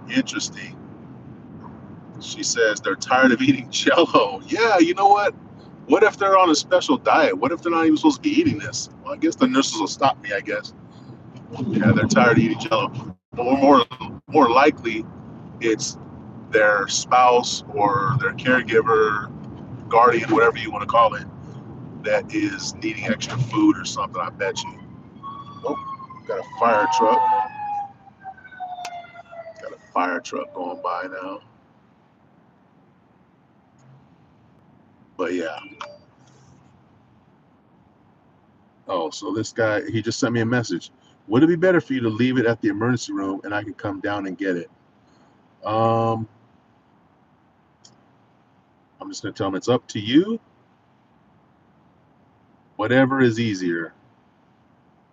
Speaker 1: Interesting. She says they're tired of eating Jello. Yeah, you know what? What if they're on a special diet? What if they're not even supposed to be eating this? Well, I guess the nurses will stop me. I guess. Yeah, they're tired of eating Jello. More likely, it's their spouse or their caregiver, guardian, whatever you want to call it, that is needing extra food or something. I bet you. Oh, got a fire truck. Got a fire truck going by now. But yeah. Oh, so this guy, he just sent me a message. Would it be better for you to leave it at the emergency room and I can come down and get it? Um, I'm just gonna tell him it's up to you. Whatever is easier.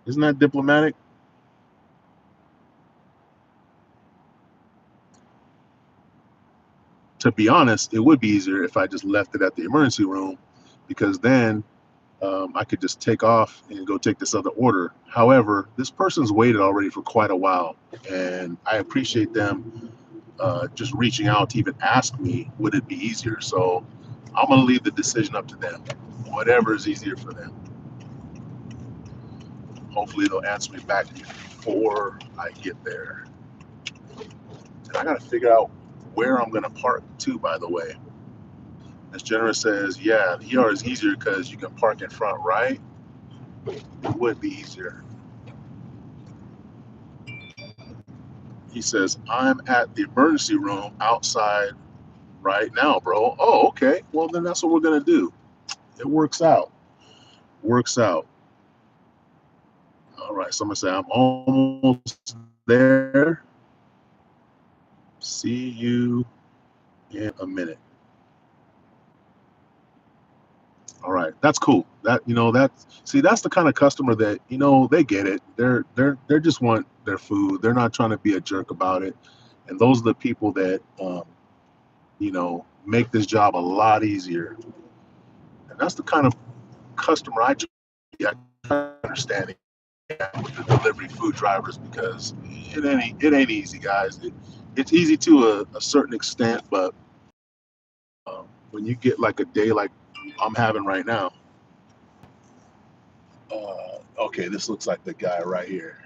Speaker 1: Isn't that diplomatic? To be honest, it would be easier if I just left it at the emergency room, because then I could just take off and go take this other order. However, this person's waited already for quite a while, and I appreciate them just reaching out to even ask me, would it be easier? So I'm going to leave the decision up to them. Whatever is easier for them. Hopefully they'll answer me back before I get there. And I got to figure out where I'm going to park too, by the way. As Generous says, yeah, the ER is easier because you can park in front, right? It would be easier. He says, I'm at the emergency room outside right now, bro. Oh, okay. Well, then that's what we're going to do. It works out. Works out. All right. So I'm going to say, I'm almost there. See you in a minute. All right. That's cool. That's the kind of customer that, they get it. They just want their food. They're not trying to be a jerk about it. And those are the people that, make this job a lot easier. And that's the kind of customer I understand with the delivery food drivers, because it ain't easy, guys. It's easy to a certain extent, but when you get like a day like I'm having right now, okay, this looks like the guy right here.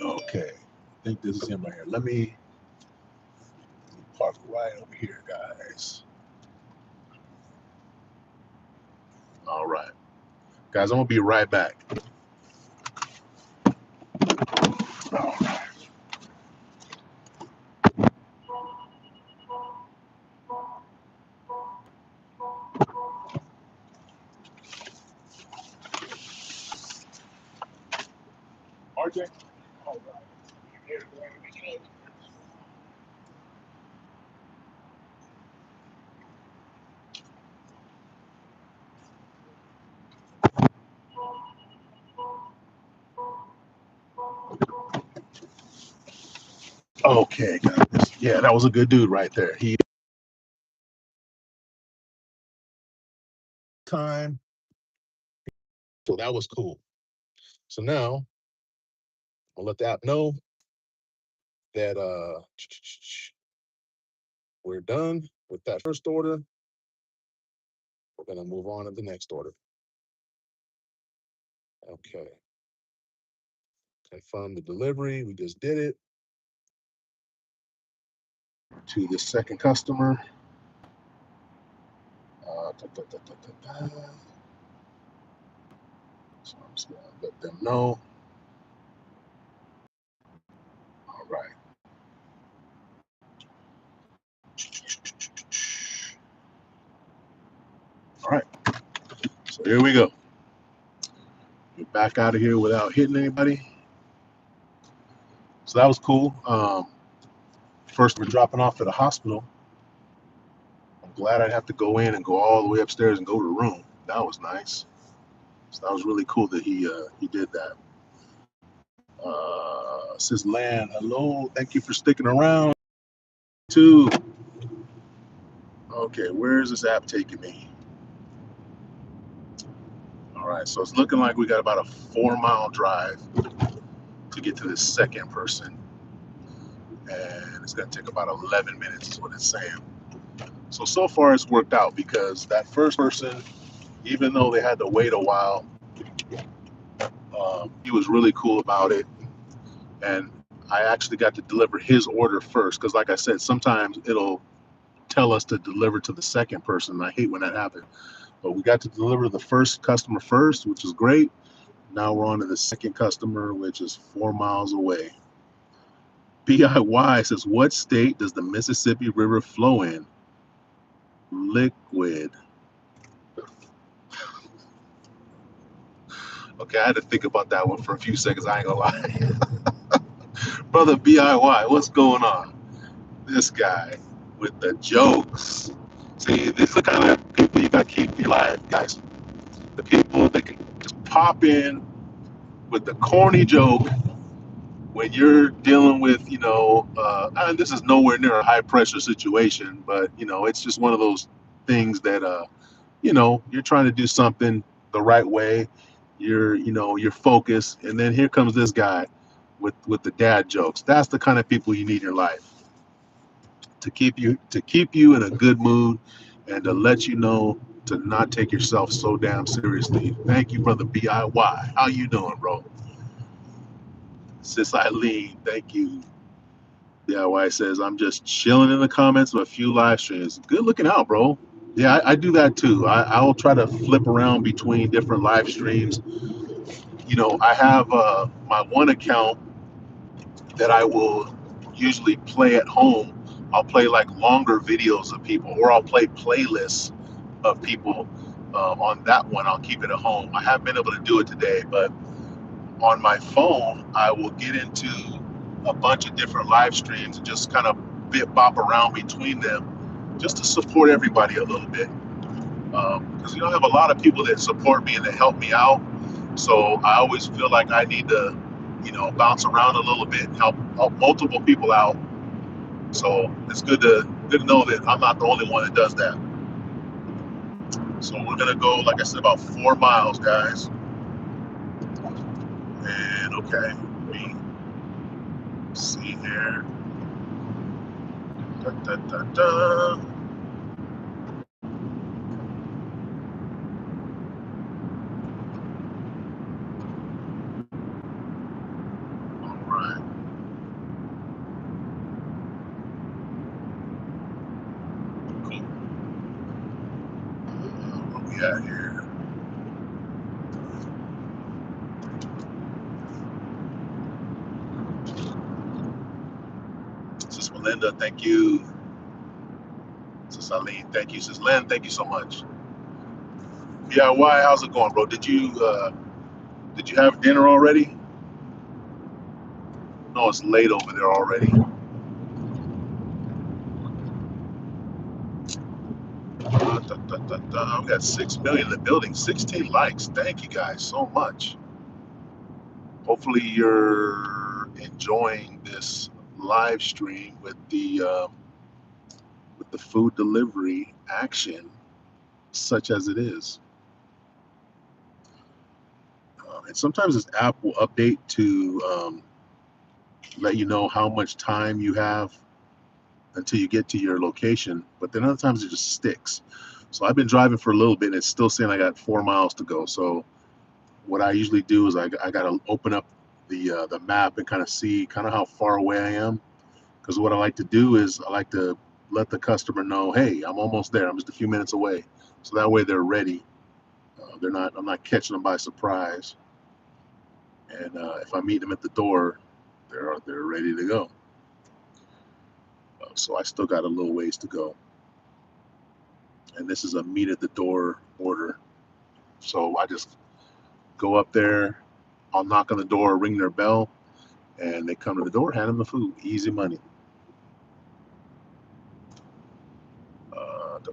Speaker 1: Okay, I think this is him right here. Let me park right over here, guys. All right, guys, I'm gonna be right back. All right. RJ. All right. Okay, guys. Yeah, that was a good dude right there. He time. So that was cool. So now I'll let the app know that we're done with that first order. We're gonna move on to the next order. Okay. Confirm the delivery. We just did it. To the second customer. Da, da, da, da, da. So I'm just gonna let them know. All right. All right. So here we go. Get back out of here without hitting anybody. So that was cool. First, we're dropping off to the hospital. Glad I'd have to go in and go all the way upstairs and go to the room. That was nice. So that was really cool that he did that. Says Lan, hello. Thank you for sticking around too. Okay, where's this app taking me? All right, so it's looking like we got about a 4 mile drive to get to this second person, and it's gonna take about 11 minutes, is what it's saying. So far it's worked out because that first person, even though they had to wait a while, he was really cool about it, and I actually got to deliver his order first because, like I said, sometimes it'll tell us to deliver to the second person. I hate when that happens. But we got to deliver the first customer first, which is great. Now we're on to the second customer, which is 4 miles away. BIY says, what state does the Mississippi River flow in? Liquid. Okay, I had to think about that one for a few seconds. I ain't gonna lie. Brother BIY, what's going on? This guy with the jokes. See, these are the kind of people you gotta keep in your life, guys. The people that can just pop in with the corny joke when you're dealing with, and this is nowhere near a high pressure situation, but it's just one of those things that, you're trying to do something the right way. You're focused, and then here comes this guy with the dad jokes. That's the kind of people you need in your life to keep you in a good mood and to let you know to not take yourself so damn seriously. Thank you, brother BIY. How you doing, bro? Sis Eileen, thank you. DIY says, I'm just chilling in the comments of a few live streams. Good looking out, bro. Yeah, I do that too. I'll try to flip around between different live streams. I have my one account that I will usually play at home. I'll play like longer videos of people, or I'll play playlists of people on that one. I'll keep it at home. I haven't been able to do it today, but on my phone, I will get into a bunch of different live streams and just kind of bit bop around between them just to support everybody a little bit. Because I have a lot of people that support me and that help me out. So I always feel like I need to, bounce around a little bit and help multiple people out. So it's good to know that I'm not the only one that does that. So we're gonna go, like I said, about 4 miles, guys. And okay, let me see here. Da, da, da, da. All right, cool. What we got here? Sis Melinda, thank you. Sis Eileen, thank you. Sis Lynn, thank you so much. DIY, how's it going, bro? Did you have dinner already? No, it's late over there already. Da, da, da, da. We got 6 million in the building, 16 likes. Thank you guys so much. Hopefully you're enjoying this live stream with the food delivery action, such as it is. And sometimes this app will update to let you know how much time you have until you get to your location, but then other times it just sticks. So I've been driving for a little bit and it's still saying I got 4 miles to go. So what I usually do is I got to open up the map and kind of see kind of how far away I am. Because what I like to do is I like to let the customer know, hey, I'm almost there. I'm just a few minutes away. So that way they're ready. I'm not catching them by surprise. And if I meet them at the door, they're ready to go. So I still got a little ways to go. And this is a meet at the door order. So I just go up there, I'll knock on the door, ring their bell, and they come to the door, hand them the food. Easy money.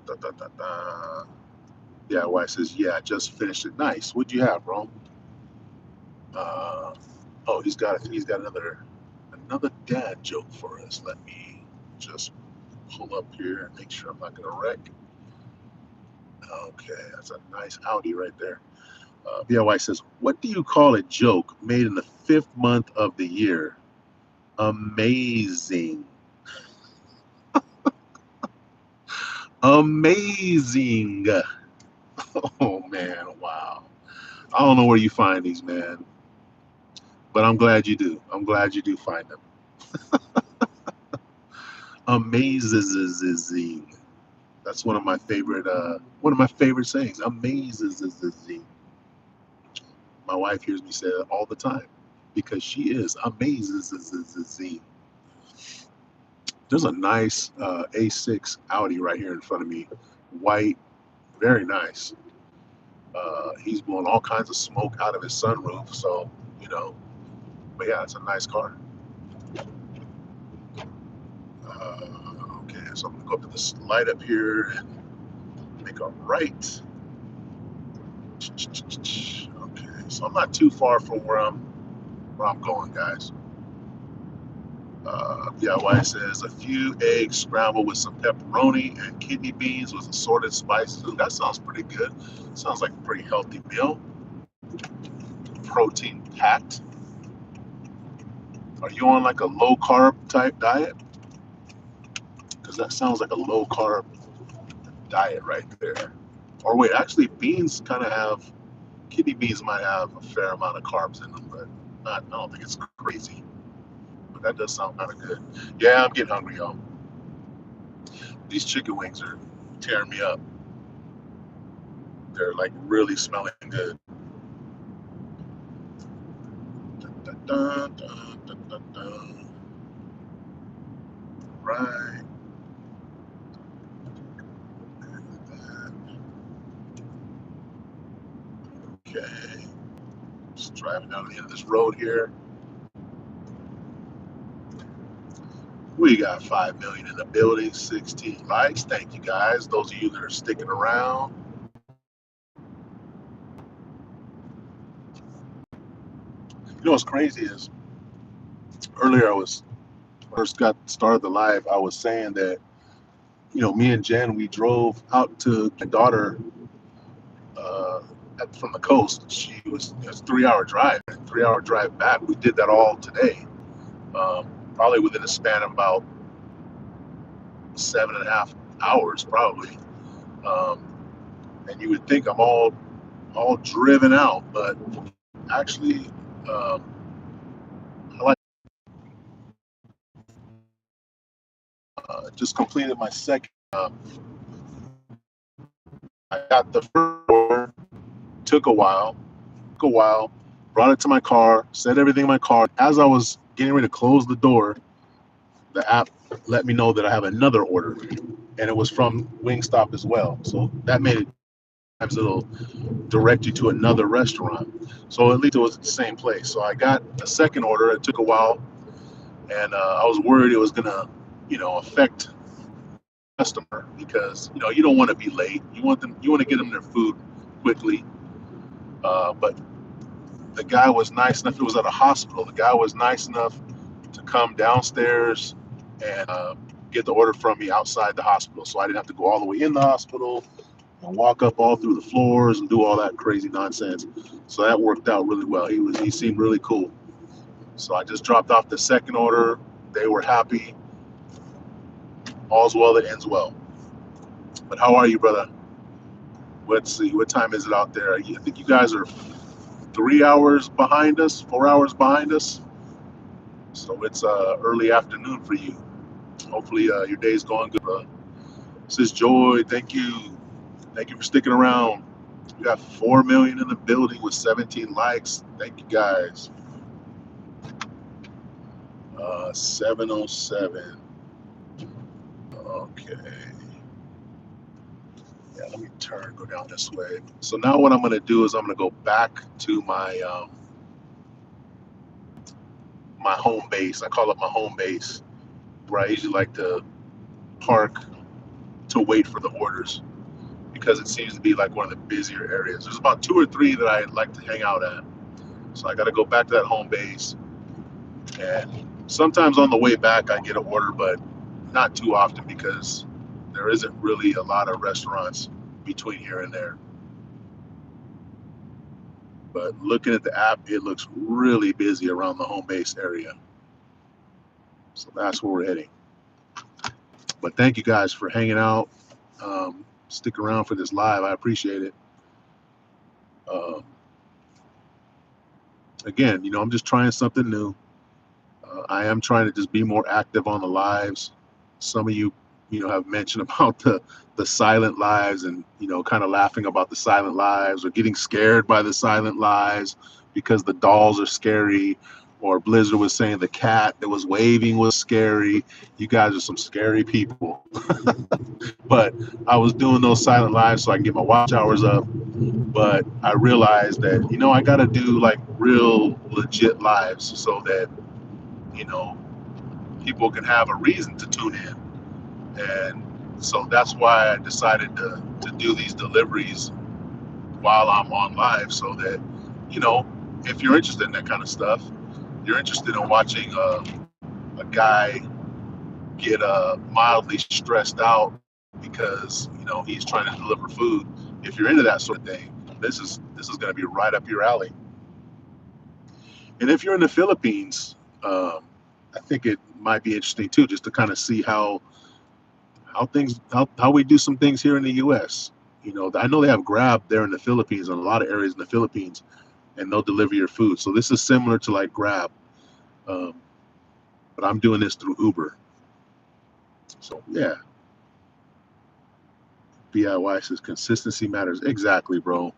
Speaker 1: Da, da, da, da. Yeah, wife says, yeah, I just finished it. Nice. What'd you have, bro? Uh, oh, he's got another dad joke for us. Let me just pull up here and make sure I'm not gonna wreck. Okay, that's a nice Audi right there. VIY says, what do you call a joke made in the fifth month of the year? Amazing. Amazing. Oh man, wow. I don't know where you find these, man, but I'm glad you do. I'm glad you do find them. Amazing. That's one of my favorite sayings. Amazing. My wife hears me say that all the time because she is amazing. There's a nice A6 Audi right here in front of me, white, very nice. He's blowing all kinds of smoke out of his sunroof, so you know. But yeah, it's a nice car. Okay, so I'm gonna go up to this light up here and make a right. Okay, so I'm not too far from where I'm going, guys. Yeah, why it says a few eggs scrambled with some pepperoni and kidney beans with assorted spices. Ooh, that sounds pretty good. Sounds like a pretty healthy meal. Protein packed. Are you on like a low carb type diet? Because that sounds like a low carb diet right there. Or wait, actually, beans kind of have kidney beans might have a fair amount of carbs in them, but not. I don't think it's crazy. But that does sound kind of good. Yeah, I'm getting hungry, y'all. These chicken wings are tearing me up. They're like really smelling good. Dun, dun, dun, dun, dun, dun. Right. Okay. Just driving down the end of this road here. We got 5 million in the building, 16 likes. Thank you guys. Those of you that are sticking around. You know what's crazy is earlier I was first got started the live, I was saying that, me and Jen, we drove out to my daughter uh, from the coast. It was a 3 hour drive, 3 hour drive back. We did that all today, probably within a span of about 7.5 hours, probably. Um, and you would think I'm all driven out, but actually, um, I like just completed my second. I got the first order, took a while, brought it to my car, set everything in my car. As I was getting ready to close the door, the app let me know that I have another order, and it was from Wingstop as well. So that made it times it'll direct you to another restaurant. So at least it was at the same place. So I got a second order. It took a while, and I was worried it was gonna, affect the customer because you don't want to be late. You want to get them their food quickly. But the guy was nice enough. It was at a hospital. The guy was nice enough to come downstairs and get the order from me outside the hospital, so I didn't have to go all the way in the hospital and walk up all through the floors and do all that crazy nonsense. So that worked out really well. He seemed really cool. So I just dropped off the second order. They were happy. All's well that ends well. But how are you, brother? Let's see. What time is it out there? I think you guys are 3 hours behind us, 4 hours behind us. So it's early afternoon for you. Hopefully your day's going good, brother. This is Joy. Thank you. Thank you for sticking around. We got 4 million in the building with 17 likes. Thank you guys. 707. Okay. Yeah, let me go down this way. So now what I'm going to do is I'm going to go back to my home base. I call it my home base, where I usually like to park to wait for the orders because it seems to be like one of the busier areas. There's about two or three that I like to hang out at. So I got to go back to that home base. And sometimes on the way back, I get an order, but not too often because there isn't really a lot of restaurants between here and there. But looking at the app, it looks really busy around the home base area. So that's where we're heading. But thank you guys for hanging out. Stick around for this live. I appreciate it. Um, Again, I'm just trying something new. I am trying to just be more active on the lives. Some of you, have mentioned about the silent lives, and kind of laughing about the silent lives, or getting scared by the silent lives because the dolls are scary. Or Blizzard was saying the cat that was waving was scary. You guys are some scary people. But I was doing those silent lives so I can get my watch hours up. But I realized that I got to do like real legit lives so that you know people can have a reason to tune in. And so that's why I decided to do these deliveries while I'm on live, so that you know if you're interested in that kind of stuff, you're interested in watching a guy get mildly stressed out because he's trying to deliver food. If you're into that sort of thing, this is going to be right up your alley. And if you're in the Philippines, I think it might be interesting too, just to kind of see how we do some things here in the U.S. I know they have Grab there in the Philippines, in a lot of areas in the Philippines, and they'll deliver your food. So this is similar to like Grab, um, but I'm doing this through Uber. So yeah, DIY says consistency matters. Exactly, bro.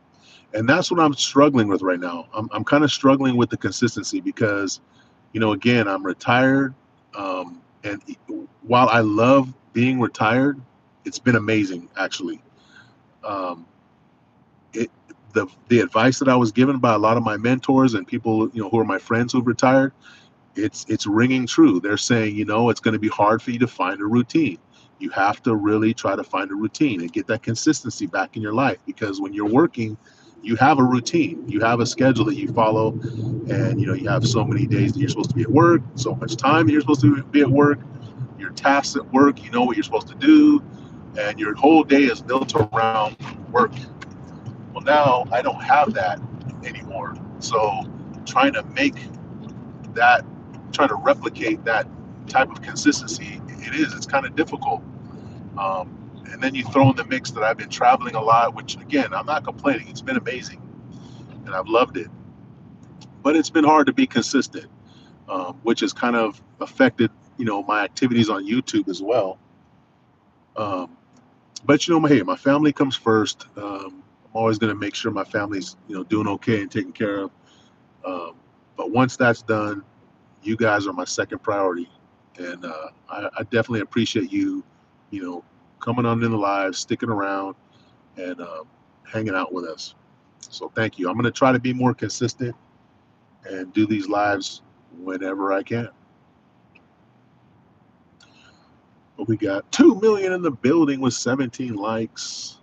Speaker 1: And that's what I'm struggling with right now. I'm kind of struggling with the consistency because, again, I'm retired. And while I love being retired, it's been amazing, actually. Um, it, the advice that I was given by a lot of my mentors and people, who are my friends who've retired, it's ringing true. They're saying, it's going to be hard for you to find a routine. You have to really try to find a routine and get that consistency back in your life, because when you're working, you have a routine, you have a schedule that you follow, and you have so many days that you're supposed to be at work, so much time that you're supposed to be at work, your tasks at work, you know what you're supposed to do, and your whole day is built around work. Well, now I don't have that anymore. So trying to make that, trying to replicate that type of consistency, it's kind of difficult. And then you throw in the mix that I've been traveling a lot, which again, I'm not complaining. It's been amazing and I've loved it. But it's been hard to be consistent, which has kind of affected, my activities on YouTube as well. Um, but hey, my family comes first. I'm always going to make sure my family's, doing okay and taken care of. Um, but once that's done, you guys are my second priority, and I definitely appreciate you, you know, coming on in the live, sticking around, and hanging out with us. So thank you. I'm going to try to be more consistent and do these lives whenever I can. But we got 2 million in the building with 17 likes.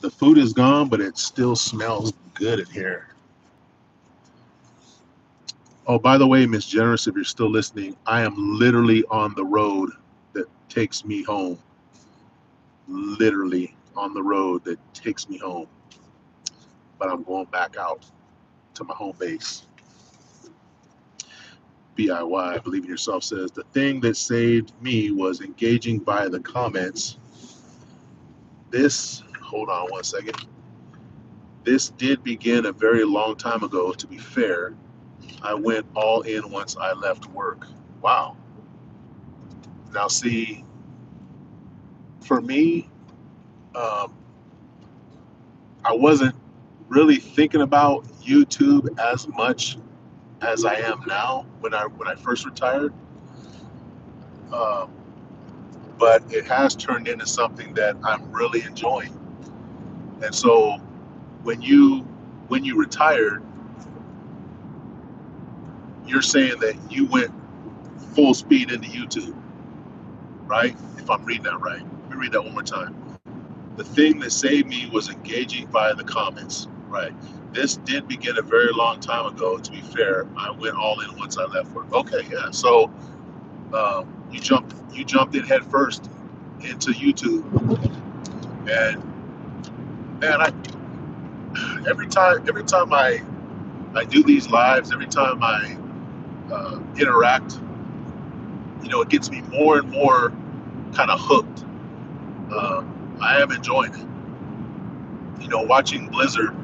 Speaker 1: The food is gone, but it still smells good in here. Oh, by the way, Miss Generous, if you're still listening, I am literally on the road that takes me home. Literally on the road that takes me home. But I'm going back out to my home base. BIY, Believe in Yourself says, the thing that saved me was engaging via the comments. Hold on one second. This did begin a very long time ago, to be fair. I went all in once I left work. Wow. Now, see, for me, um, I wasn't really thinking about YouTube as much as I am now when I first retired. Um, but it has turned into something that I'm really enjoying. And so when you retired, you're saying that you went full speed into YouTube. right? If I'm reading that right. Let me read that one more time. The thing that saved me was engaging via the comments, right? This did begin a very long time ago. To be fair, I went all in once I left work. Okay, yeah. So you jumped in head first into YouTube, and man, every time I do these lives, every time I interact, it gets me more and more kind of hooked. I am enjoying it. Watching Blizzard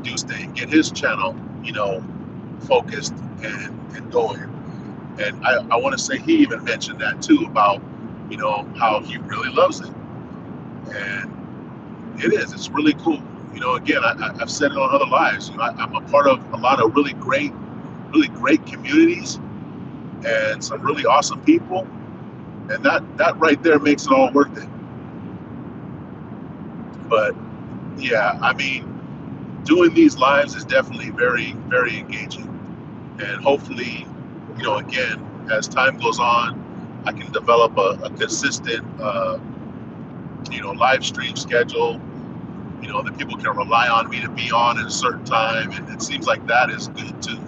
Speaker 1: do his thing, get his channel, focused and going. And I want to say he even mentioned that too about, how he really loves it. And it is. It's really cool. Again, I've said it on other lives. I'm a part of a lot of really great communities and some really awesome people. And that right there makes it all worth it. But yeah, I mean, doing these lives is definitely very, very engaging. And hopefully, again, as time goes on, I can develop a consistent, live stream schedule, that people can rely on me to be on at a certain time. And it seems like that is good too.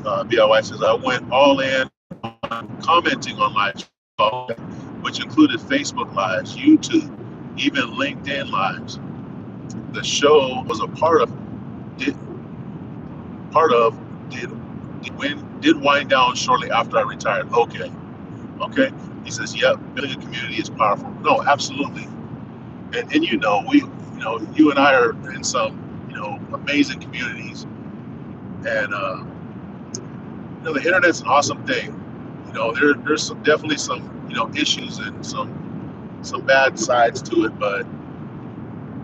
Speaker 1: BIY says, I went all in on commenting on live, which included Facebook Lives, YouTube, even LinkedIn Lives. The show was a did part of did did wind down shortly after I retired. Okay. He says, "Yep, building a community is powerful." No, absolutely. And you and I are in some amazing communities, and the internet's an awesome thing. There's definitely some issues and some bad sides to it, but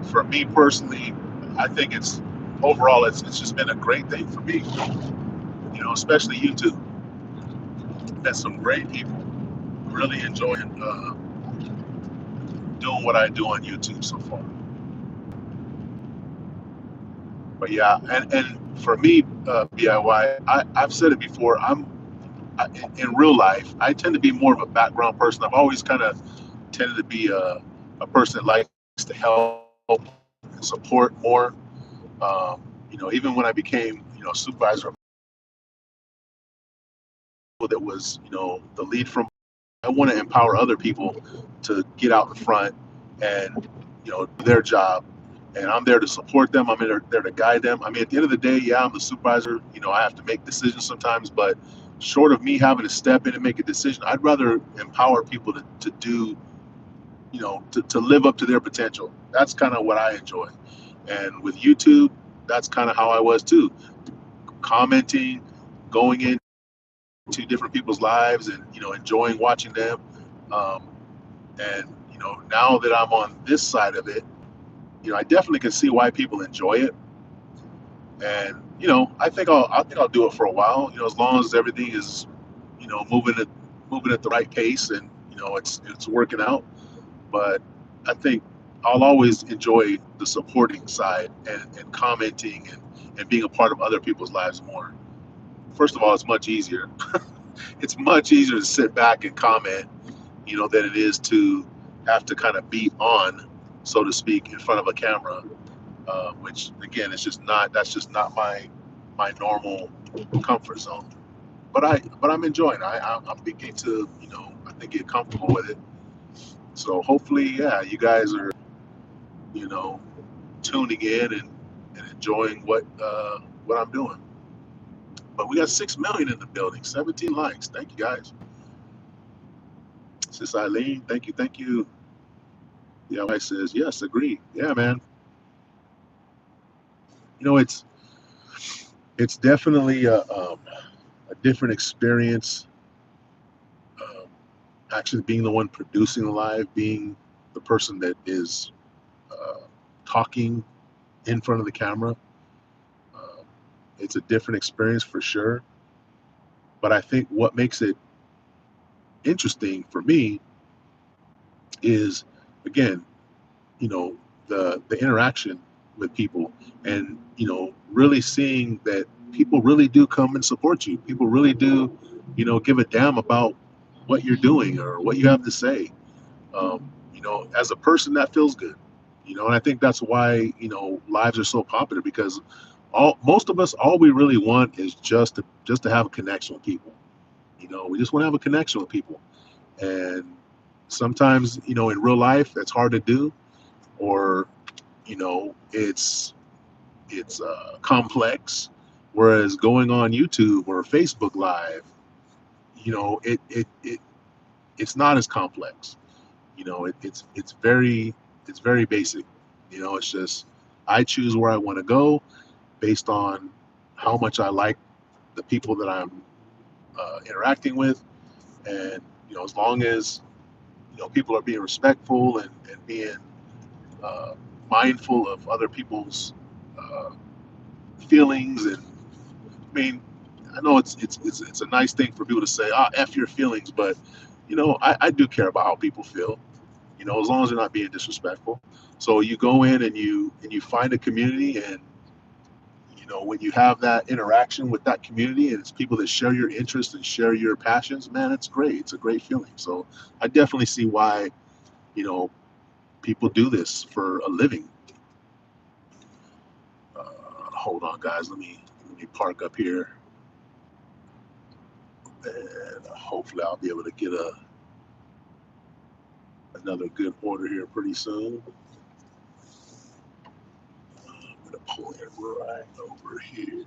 Speaker 1: for me personally, I think it's just been a great thing for me. Especially YouTube. Met some great people. Really enjoying doing what I do on YouTube so far. But yeah, and for me, BIY, I've said it before. In real life, I tend to be more of a background person. I've always kind of tended to be a person that likes to help and support more. Even when I became supervisor, that was the lead from. I want to empower other people to get out in front and do their job. And I'm there to support them. I'm there to guide them. I mean, at the end of the day, yeah, I'm the supervisor. I have to make decisions sometimes, but short of me having to step in and make a decision, I'd rather empower people to do, to live up to their potential. That's kind of what I enjoy. And with YouTube, that's kind of how I was too, commenting, going into different people's lives and, enjoying watching them. Um, and, now that I'm on this side of it, I definitely can see why people enjoy it. And I think I'll do it for a while. As long as everything is moving at the right pace and it's working out. But I think I'll always enjoy the supporting side and commenting and being a part of other people's lives more. First of all, it's much easier. It's much easier to sit back and comment, than it is to have to kind of be on, so to speak, in front of a camera. Which again, that's just not my normal comfort zone. But I'm enjoying it. I'm beginning to I think get comfortable with it. So hopefully, yeah, you guys are you know tuning in and enjoying what I'm doing. But we got 6 million in the building, 17 likes. Thank you guys. Sis Eileen, thank you. Yeah, wife says yes, agree. Yeah, man. It's definitely a different experience. Um, Actually, being the one producing the live, being the person that is uh, talking in front of the camera. Um, it's a different experience for sure. But I think what makes it interesting for me is, again, the interaction with people, and really seeing that. people really do come and support you. People really do, give a damn about what you're doing or what you have to say. As a person, that feels good. And I think that's why lives are so popular because all most of us, all we really want is just to have a connection with people. We just want to have a connection with people, and sometimes in real life that's hard to do, or it's complex. Whereas going on YouTube or Facebook Live, it's not as complex. It's very basic. It's just I choose where I want to go based on how much I like the people that I'm interacting with, and as long as people are being respectful and being uh, mindful of other people's uh, feelings. And I mean, I know it's a nice thing for people to say, "Ah, f your feelings," but I do care about how people feel. As long as they're not being disrespectful. So you go in and you find a community, and when you have that interaction with that community and it's people that share your interests and share your passions, man, it's great. It's a great feeling. So I definitely see why you know people do this for a living. Hold on, guys. Let me park up here, and hopefully I'll be able to get another good order here pretty soon. I'm gonna pull it right over here.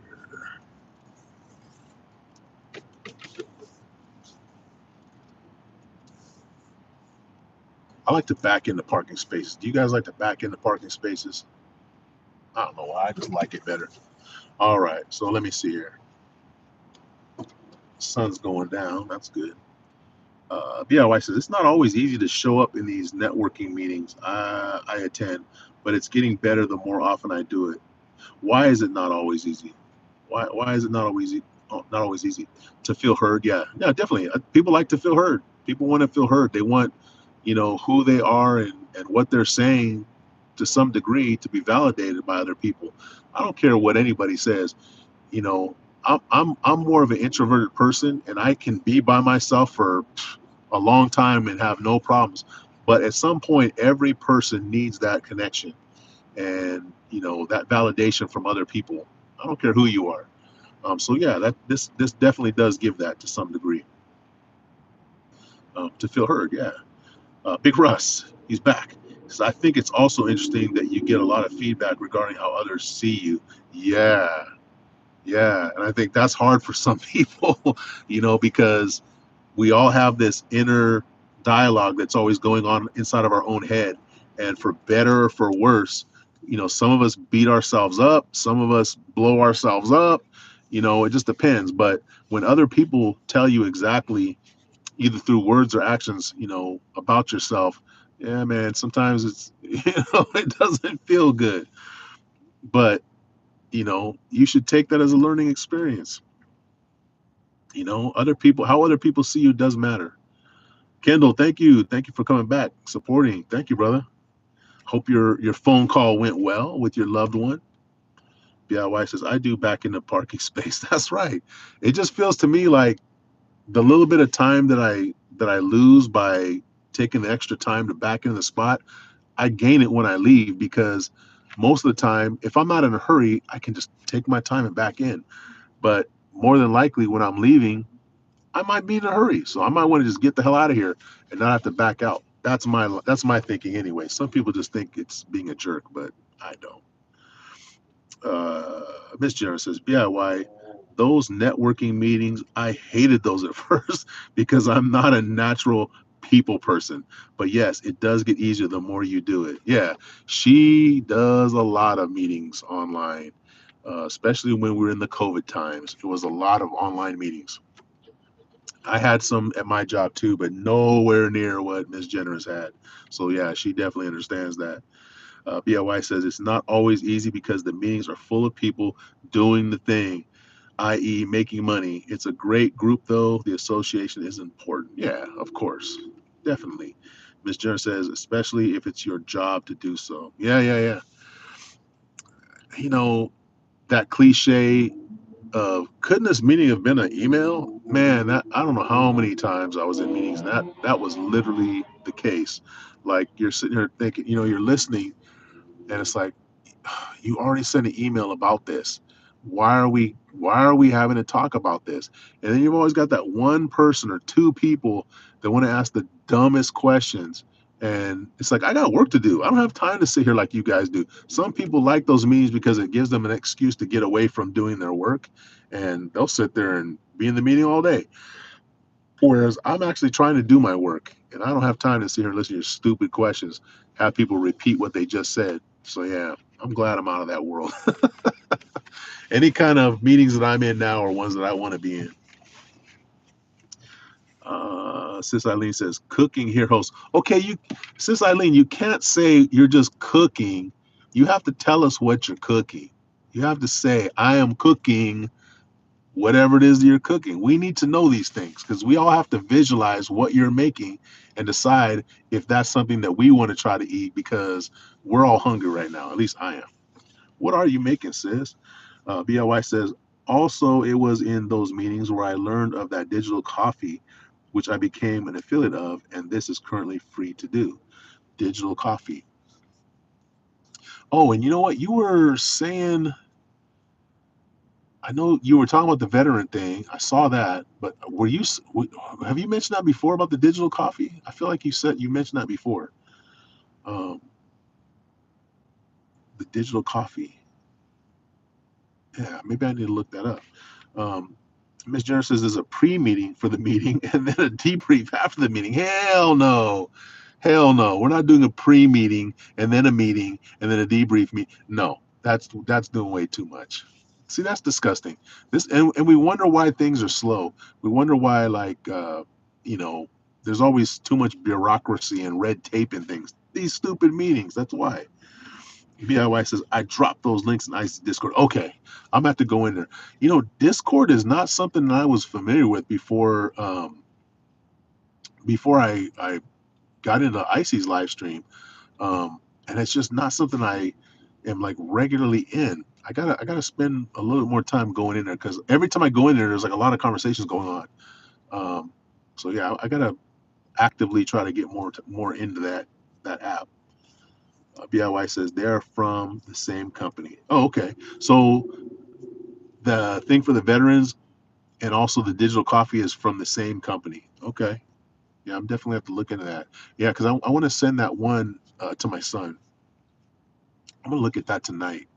Speaker 1: I like to back into parking spaces. Do you guys like to back into parking spaces? I don't know why. I just like it better. All right. So let me see here. Sun's going down. That's good. BIY says it's not always easy to show up in these networking meetings I attend, but it's getting better the more often I do it. Why is it not always easy? Why is it not always easy? Not always easy to feel heard? Yeah, yeah, definitely. People like to feel heard. People want to feel heard. They want, who they are and what they're saying to some degree to be validated by other people. I don't care what anybody says. You know, I'm more of an introverted person, and I can be by myself for a long time and have no problems. But at some point, every person needs that connection and that validation from other people. I don't care who you are. So yeah, that this definitely does give that to some degree, to feel heard. Yeah. Big Russ, he's back. So I think it's also interesting that you get a lot of feedback regarding how others see you. Yeah, yeah, and I think that's hard for some people, because we all have this inner dialogue that's always going on inside of our own head, and for better or for worse, some of us beat ourselves up, some of us blow ourselves up. It just depends. But when other people tell you exactly, either through words or actions, about yourself, yeah, man, sometimes it's it doesn't feel good. But you should take that as a learning experience. Other people, how other people see you does matter. Kendall, thank you for coming back, supporting. Thank you, brother. Hope your phone call went well with your loved one. BIY says I do back in the parking space. That's right. It just feels to me like the little bit of time that I lose by taking the extra time to back into the spot, I gain it when I leave, because most of the time, if I'm not in a hurry, I can just take my time and back in. But more than likely, when I'm leaving, I might be in a hurry, so I might want to just get the hell out of here and not have to back out. That's my thinking anyway. Some people just think it's being a jerk, but I don't. Miss Jenner says, "Yeah, those networking meetings, I hated those at first because I'm not a natural people person. But yes, it does get easier the more you do it. Yeah, she does a lot of meetings online, especially when we were in the COVID times. It was a lot of online meetings. I had some at my job too, but nowhere near what Miss Jenner has had. So yeah, she definitely understands that. BIY says it's not always easy because the meetings are full of people doing the thing, i.e., making money. It's a great group though. The association is important. Yeah, of course, definitely. Miss Jenner says, especially if it's your job to do so. Yeah, yeah, yeah. You know that cliche. Couldn't this meeting have been an email? Man, that I don't know how many times I was in meetings. And that was literally the case. Like you're sitting here thinking, you're listening, and it's like you already sent an email about this. Why are we having to talk about this? And then you've always got that one person or two people that want to ask the dumbest questions. And it's like I got work to do. I don't have time to sit here like you guys do. Some people like those meetings because it gives them an excuse to get away from doing their work, and they'll sit there and be in the meeting all day. Whereas I'm actually trying to do my work, and I don't have time to sit here and listen to your stupid questions, have people repeat what they just said. So yeah, I'm glad I'm out of that world. Any kind of meetings that I'm in now are ones that I want to be in. Sis Eileen says, cooking here host. Okay, Sis Eileen, you can't say you're just cooking. You have to tell us what you're cooking. You have to say, I am cooking whatever it is that you're cooking. We need to know these things because we all have to visualize what you're making and decide if that's something that we want to try to eat because we're all hungry right now. At least I am. What are you making, sis? BLY says, also, it was in those meetings where I learned of that digital coffee, which I became an affiliate of, and this is currently free to do. Digital coffee. Oh, and you know what? You were saying, I know you were talking about the veteran thing. I saw that, but have you mentioned that before about the digital coffee? I feel like you mentioned that before. Um, the digital coffee. Yeah, maybe I need to look that up. Um, Miss Jenner says there's a pre-meeting for the meeting and then a debrief after the meeting. Hell no. Hell no. We're not doing a pre-meeting and then a meeting and then a debrief meet. No, that's doing way too much. See, that's disgusting. And we wonder why things are slow. We wonder why you know, there's always too much bureaucracy and red tape and things. These stupid meetings. That's why. BIY says, I dropped those links in ICE Discord. Okay, I'm about to go in there. Discord is not something that I was familiar with before I got into ICE's live stream. And it's just not something I am like regularly in. I gotta spend a little bit more time going in there because every time I go in there, there's like a lot of conversations going on. Um, so yeah, I gotta actively try to get more into that app. BIY says they're from the same company. Oh, okay. So the thing for the veterans and also the digital coffee is from the same company. Okay. Yeah, I'm definitely have to look into that. Yeah, because I want to send that one to my son. I'm gonna look at that tonight.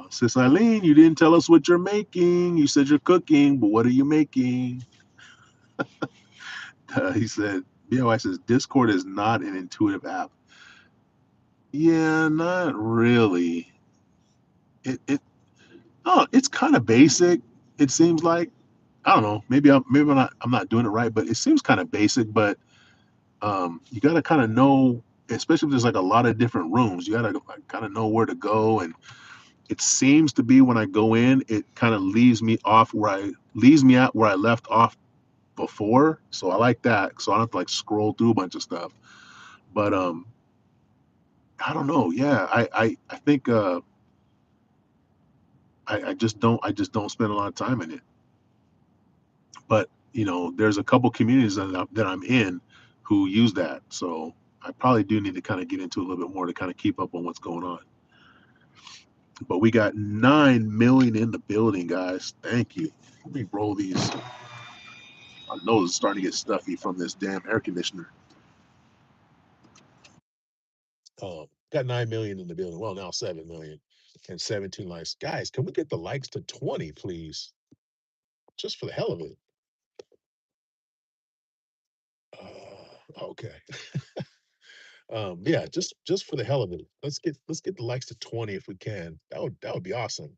Speaker 1: Sis Eileen, you didn't tell us what you're making. You said you're cooking, but what are you making? He said, BOI says Discord is not an intuitive app. Yeah, not really. It oh, it's kind of basic. It seems like I don't know. Maybe I'm not doing it right, but it seems kind of basic. But you got to kind of know, especially if there's like a lot of different rooms. You got to kind of know where to go, and it seems to be when I go in, it kind of leaves me at where I left off before. So I like that. So I don't have to like scroll through a bunch of stuff. But I don't know. Yeah, I think I just don't spend a lot of time in it. But there's a couple communities that I'm in who use that. So I probably do need to kind of get into a little bit more to kind of keep up on what's going on. But we got 9 million in the building, guys. Thank you. Let me roll these. My nose is starting to get stuffy from this damn air conditioner. Got 9 million in the building. Well, now 7 million and 17 likes. Guys, can we get the likes to 20, please? Just for the hell of it. Okay. Yeah, just for the hell of it. Let's get the likes to 20 if we can. That would be awesome.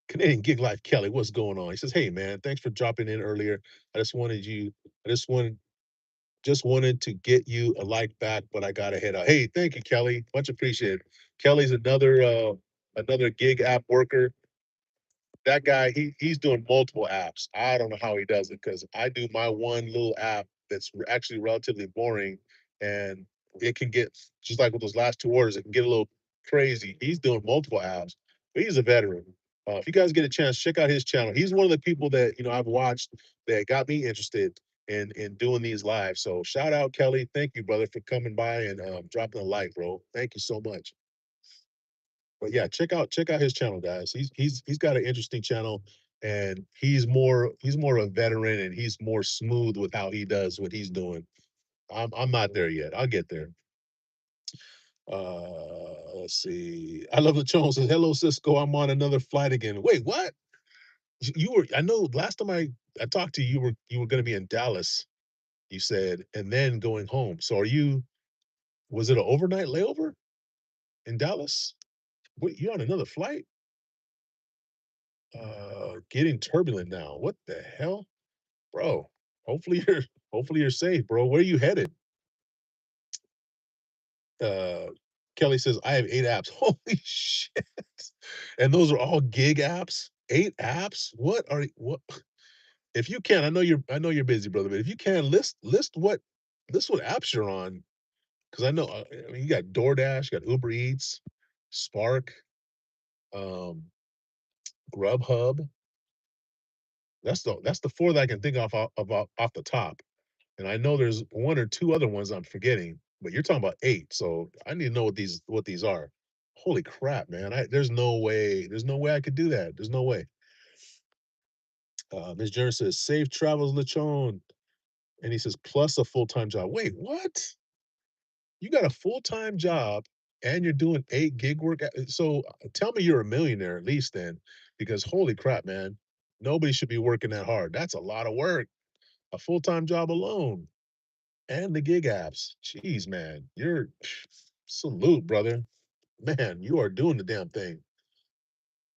Speaker 1: Canadian Gig Life Kelly, what's going on? He says, "Hey man, thanks for dropping in earlier. I just wanted you. I just wanted to get you a like back, but I gotta head out. Hey, thank you, Kelly. Much appreciated. Kelly's another gig app worker. That guy, he's doing multiple apps. I don't know how he does it because I do my one little app that's actually relatively boring, and it can get just like with those last two orders, it can get a little crazy. He's doing multiple apps, but he's a veteran. If you guys get a chance, check out his channel. He's one of the people that I've watched that got me interested in doing these lives. So shout out Kelly, thank you, brother, for coming by and dropping a like, bro. Thank you so much. But yeah, check out his channel, guys. He's got an interesting channel, and he's more a veteran, and he's more smooth with how he does what he's doing. I'm not there yet. I'll get there. Let's see. I love the Jones says, "Hello, Cisco. I'm on another flight again." Wait, what? You were? I know. Last time I talked to you, you were going to be in Dallas. You said, and then going home. So are you? Was it an overnight layover in Dallas? Wait, you're on another flight? Getting turbulent now. What the hell, bro? Hopefully you're hopefully you're safe, bro. Where are you headed? Uh, Kelly says, I have 8 apps. Holy shit. And those are all gig apps? 8 apps? What if you can, I know you're busy, brother, but if you can list what apps you're on. Because I mean you got DoorDash, you got Uber Eats, Spark, um, Grubhub. That's the four that I can think off the top. And I know there's one or two other ones I'm forgetting, but you're talking about 8, so I need to know what these are. Holy crap, man! There's no way I could do that. There's no way. Ms. Jones says, "Safe travels, Lechon," and he says, "Plus a full time job." Wait, what? You got a full time job and you're doing 8 gig work? So tell me you're a millionaire at least then, because holy crap, man! Nobody should be working that hard. That's a lot of work. A full time job alone. And the gig apps. Jeez, man, you're salute, brother. Man, you are doing the damn thing.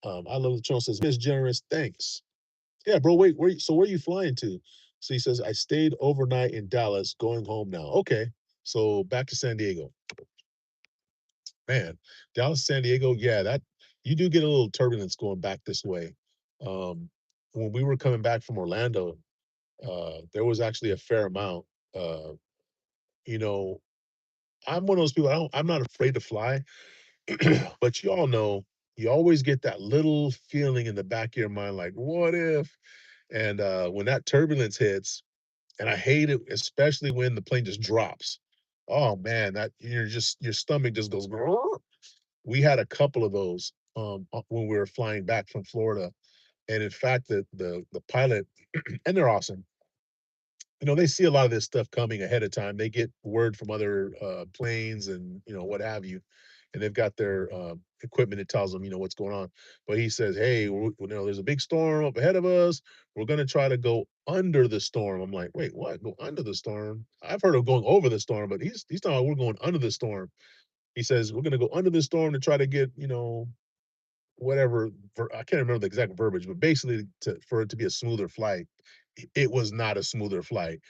Speaker 1: I love the Tron says, Miss Generous, thanks. Yeah, bro. Wait, where are you flying to? So he says, I stayed overnight in Dallas, going home now. Okay. So back to San Diego. Man, Dallas, San Diego, yeah, that you do get a little turbulence going back this way. Um, when we were coming back from Orlando, there was actually a fair amount. Uh, you know, I'm one of those people. I'm not afraid to fly, but you all know you always get that little feeling in the back of your mind, like, what if? And when that turbulence hits, and I hate it, especially when the plane just drops. Oh man, that your stomach just goes. "Grrr." We had a couple of those when we were flying back from Florida, and in fact, the pilot, and they're awesome. They see a lot of this stuff coming ahead of time. They get word from other planes and what have you, and they've got their equipment that tells them what's going on. But he says, "Hey, there's a big storm up ahead of us. We're going to try to go under the storm." I'm like, "Wait, what? Go under the storm? I've heard of going over the storm, but he's talking about we're going under the storm." He says, "We're going to go under the storm to try to get whatever." I can't remember the exact verbiage, but basically for it to be a smoother flight. It was not a smoother flight.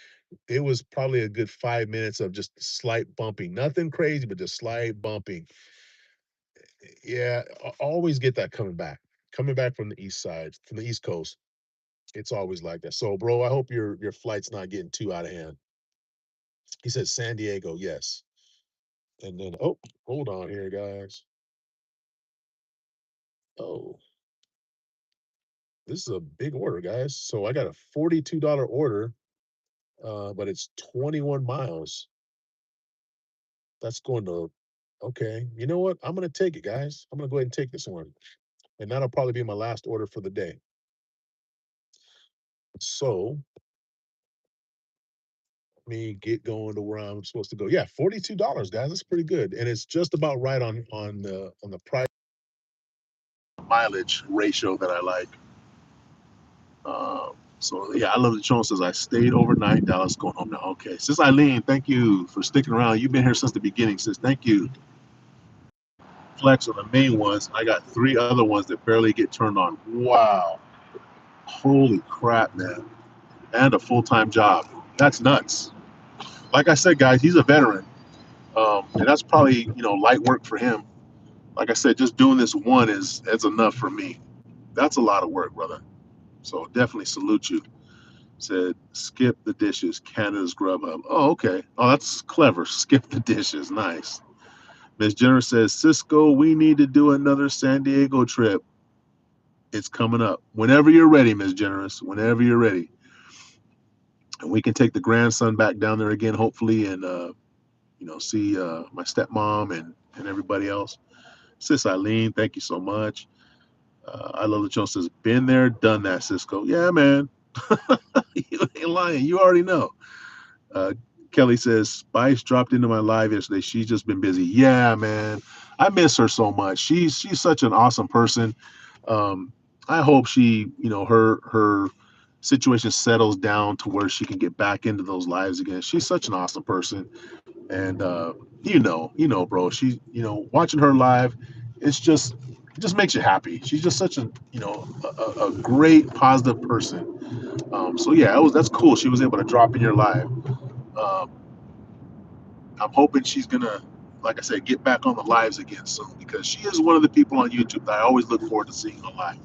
Speaker 1: It was probably a good 5 minutes of just slight bumping, nothing crazy, but just slight bumping. Yeah, always get that coming back from the east side, from the east coast. It's always like that. So, bro, I hope your flight's not getting too out of hand. He said San Diego, yes. And then, oh, hold on here, guys. Oh, this is a big order, guys. So I got a $42 order, but it's 21 miles. That's going to, okay. You know what? I'm going to take it, guys. I'm going to go ahead and take this one. And that'll probably be my last order for the day. So let me get going to where I'm supposed to go. Yeah, $42, guys. That's pretty good. And it's just about right on the price mileage ratio that I like. So yeah, I love the Jones says I stayed overnight. Dallas going home now. Okay. Sis Eileen, thank you for sticking around. You've been here since the beginning, sis. Thank you. Flex on the main ones. I got 3 other ones that barely get turned on. Wow. Holy crap, man. And a full-time job. That's nuts. Like I said, guys, he's a veteran. And that's probably, light work for him. Like I said, just doing this one is enough for me. That's a lot of work, brother. So definitely salute you. Said skip the dishes, Canada's Grubhub. Oh, okay. Oh, that's clever. Skip the dishes. Nice. Miss Jenner says, Cisco, we need to do another San Diego trip. It's coming up. Whenever you're ready, Miss Generous. Whenever you're ready, and we can take the grandson back down there again, hopefully, and see my stepmom and everybody else. Sis Eileen, thank you so much. I love the Jones says, been there, done that, Cisco. Yeah, man. You ain't lying. You already know. Uh, Kelly says, Spice dropped into my live yesterday. She's just been busy. Yeah, man. I miss her so much. She's such an awesome person. Um, I hope she, her situation settles down to where she can get back into those lives again. She's such an awesome person. And bro, she, watching her live, it's just it just makes you happy. She's just such a great positive person. So yeah, that's cool. She was able to drop in your live. Um, I'm hoping she's gonna, like I said, get back on the lives again soon because she is one of the people on YouTube that I always look forward to seeing on live.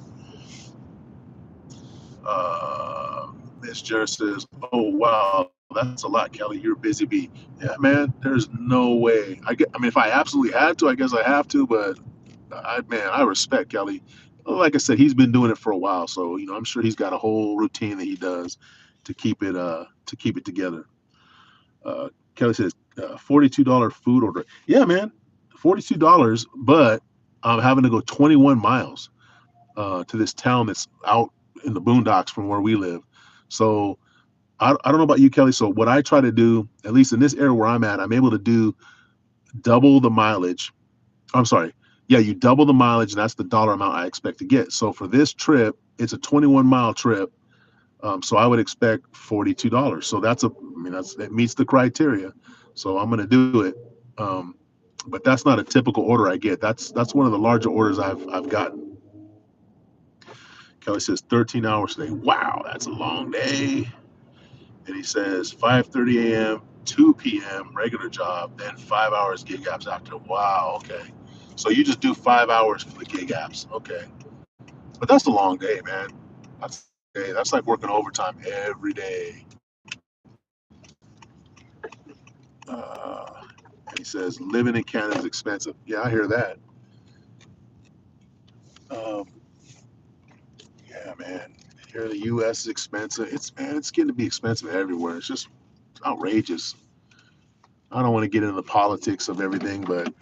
Speaker 1: Miss Jer says, "Oh wow, that's a lot, Kelly. You're a busy bee." Yeah, man. There's no way. I mean, if I absolutely had to, I guess I have to. But I respect Kelly. Like I said, he's been doing it for a while, so I'm sure he's got a whole routine that he does to keep it together. Kelly says, $42 food order. Yeah, man, $42, but I'm having to go 21 miles to this town that's out in the boondocks from where we live. So I don't know about you, Kelly. So what I try to do, at least in this area where I'm at, I'm able to do double the mileage. I'm sorry. Yeah, you double the mileage, and that's the dollar amount I expect to get. So for this trip, it's a 21-mile trip. So I would expect $42. So that meets the criteria. So I'm gonna do it. Um, but that's not a typical order I get. That's one of the larger orders I've gotten. Kelly says 13 hours today. Wow, that's a long day. And he says 5:30 a.m., 2 p.m. regular job, then 5 hours gig apps after. Wow, okay. So you just do 5 hours for the gig apps. Okay. But that's a long day, man. That's a long day. That's like working overtime every day. Uh, and he says living in Canada is expensive. Yeah, I hear that. Um, yeah, man. Here in the U.S. is expensive. It's getting to be expensive everywhere. It's just outrageous. I don't want to get into the politics of everything, but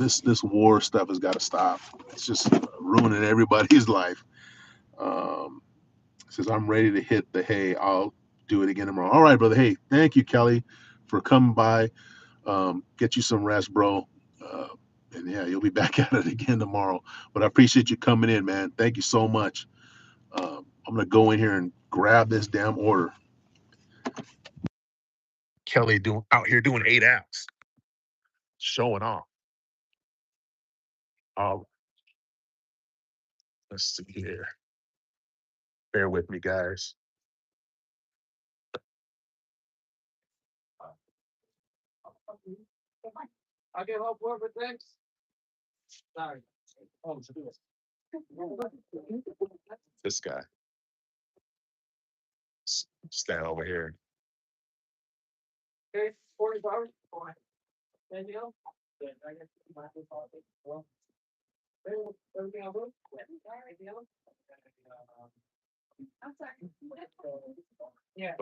Speaker 1: this war stuff has got to stop. It's just ruining everybody's life. Um, Says I'm ready to hit the hay. I'll do it again tomorrow. All right, brother. Hey, thank you, Kelly, for coming by. Get you some rest, bro. Uh, and yeah, you'll be back at it again tomorrow. But I appreciate you coming in, man. Thank you so much. I'm gonna go in here and grab this damn order. Kelly doing out here doing 8 apps, showing off. Uh, let's see here. Bear with me, guys. This guy stand over here. So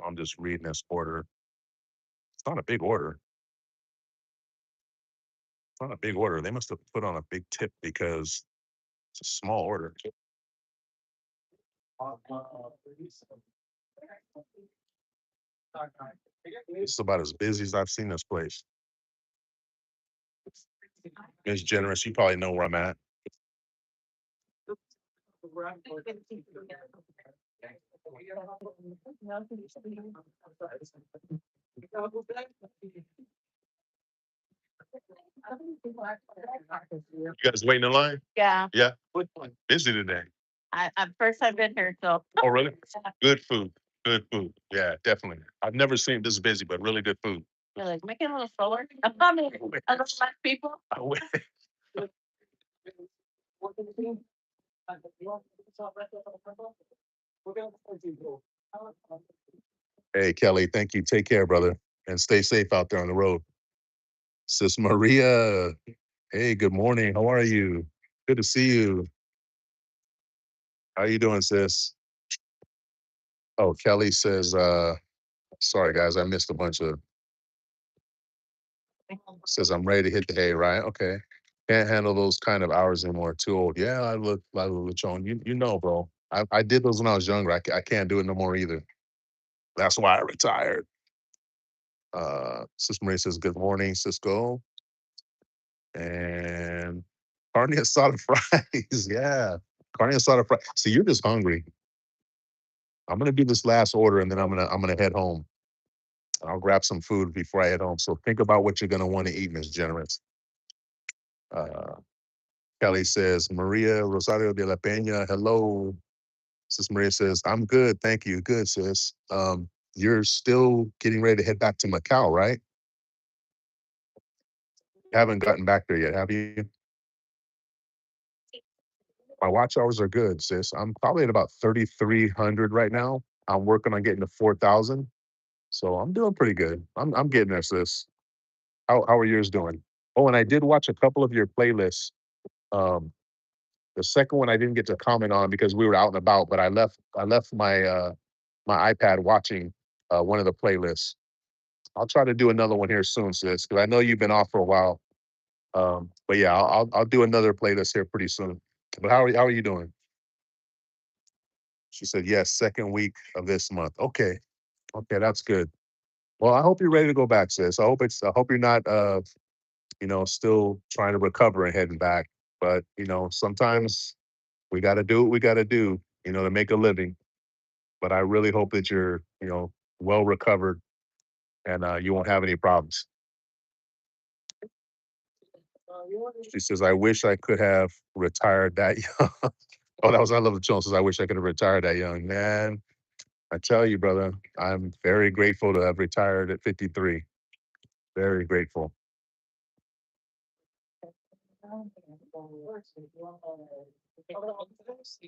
Speaker 1: I'm just reading this order. It's not a big order. It's not a big order. They must have put on a big tip because it's a small order. It's about as busy as I've seen this place. Miss Generous, you probably know where I'm at. You guys waiting in line? Yeah. Yeah. Busy today. At first I've been here, so. Oh, really? Good food. Good food. Yeah, definitely. I've never seen this busy, but really good food. You're like, make it a little slower. I mean, a little less people. I wish. Hey, Kelly, thank you. Take care, brother, and stay safe out there on the road. Sis Maria, hey, good morning. How are you? Good to see you.
Speaker 2: How you doing, sis? Oh, Kelly says, sorry guys, I missed a bunch of says I'm ready to hit the hay, right? Okay. Can't handle those kind of hours anymore. Too old. Yeah, I look Lechon. You know, bro. I did those when I was younger. I can't do it no more either. That's why I retired. Sis Marie says, good morning, Cisco. And carne asada fries. Yeah. Carne asada fries. See, you're just hungry. I'm gonna do this last order and then I'm gonna head home. I'll grab some food before I head home. So think about what you're gonna want to eat, Miss Generous. Uh, Kelly says, Maria Rosario de la Peña, hello. Sis Maria says, I'm good, thank you. Good, sis. You're still getting ready to head back to Macau, right? You haven't gotten back there yet, have you? My watch hours are good, sis. I'm probably at about 3,300 right now. I'm working on getting to 4,000. So I'm doing pretty good. I'm getting there, sis. How are yours doing? Oh, and I did watch a couple of your playlists. Um, the second one I didn't get to comment on because we were out and about, but I left my iPad watching one of the playlists. I'll try to do another one here soon, sis, because I know you've been off for a while. But yeah, I'll do another playlist here pretty soon. But how are you doing? She said, yes, second week of this month. Okay. Okay, that's good. Well, I hope you're ready to go back, sis. I hope you're not still trying to recover and heading back. But, sometimes we gotta do what we gotta do, to make a living. But I really hope that you're, well recovered and you won't have any problems. She says, I wish I could have retired that young. Oh, that was I love the Jones says, I wish I could have retired that young. Man, I tell you, brother, I'm very grateful to have retired at 53. Very grateful.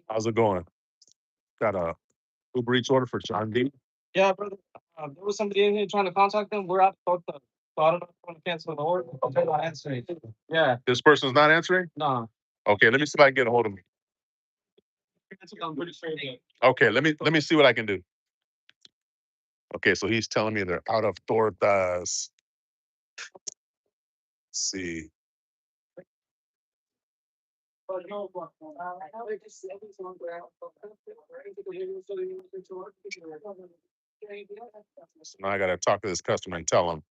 Speaker 2: How's it going? Got a Uber Eats order for John D. Yeah, brother. There was somebody in here trying to contact them. We're out of the so I don't know if you want to cancel the order. They're not answering. Yeah. This person's not answering? No. Okay, let me see if I can get a hold of him. I'm pretty sure. Okay, let me see what I can do. Okay, so he's telling me they're out of tortas. Let's see. So now I gotta talk to this customer and tell him.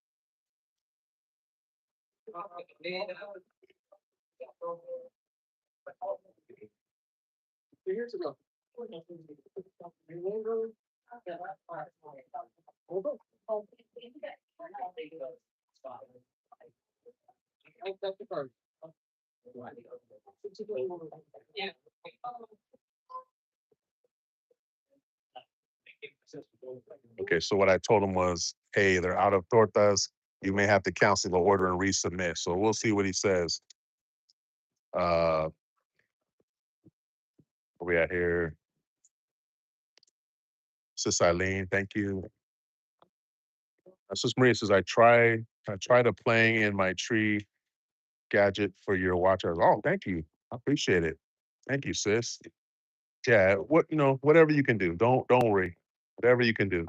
Speaker 2: Okay, so what I told him was, hey, they're out of tortas. You may have to cancel the order and resubmit. So we'll see what he says. Where we at here? Sis Eileen, thank you. Sis Maria says, I tried to playing in my tree gadget for your watchers. Oh, thank you. I appreciate it. Thank you, sis. Yeah, whatever you can do. Don't worry. Whatever you can do.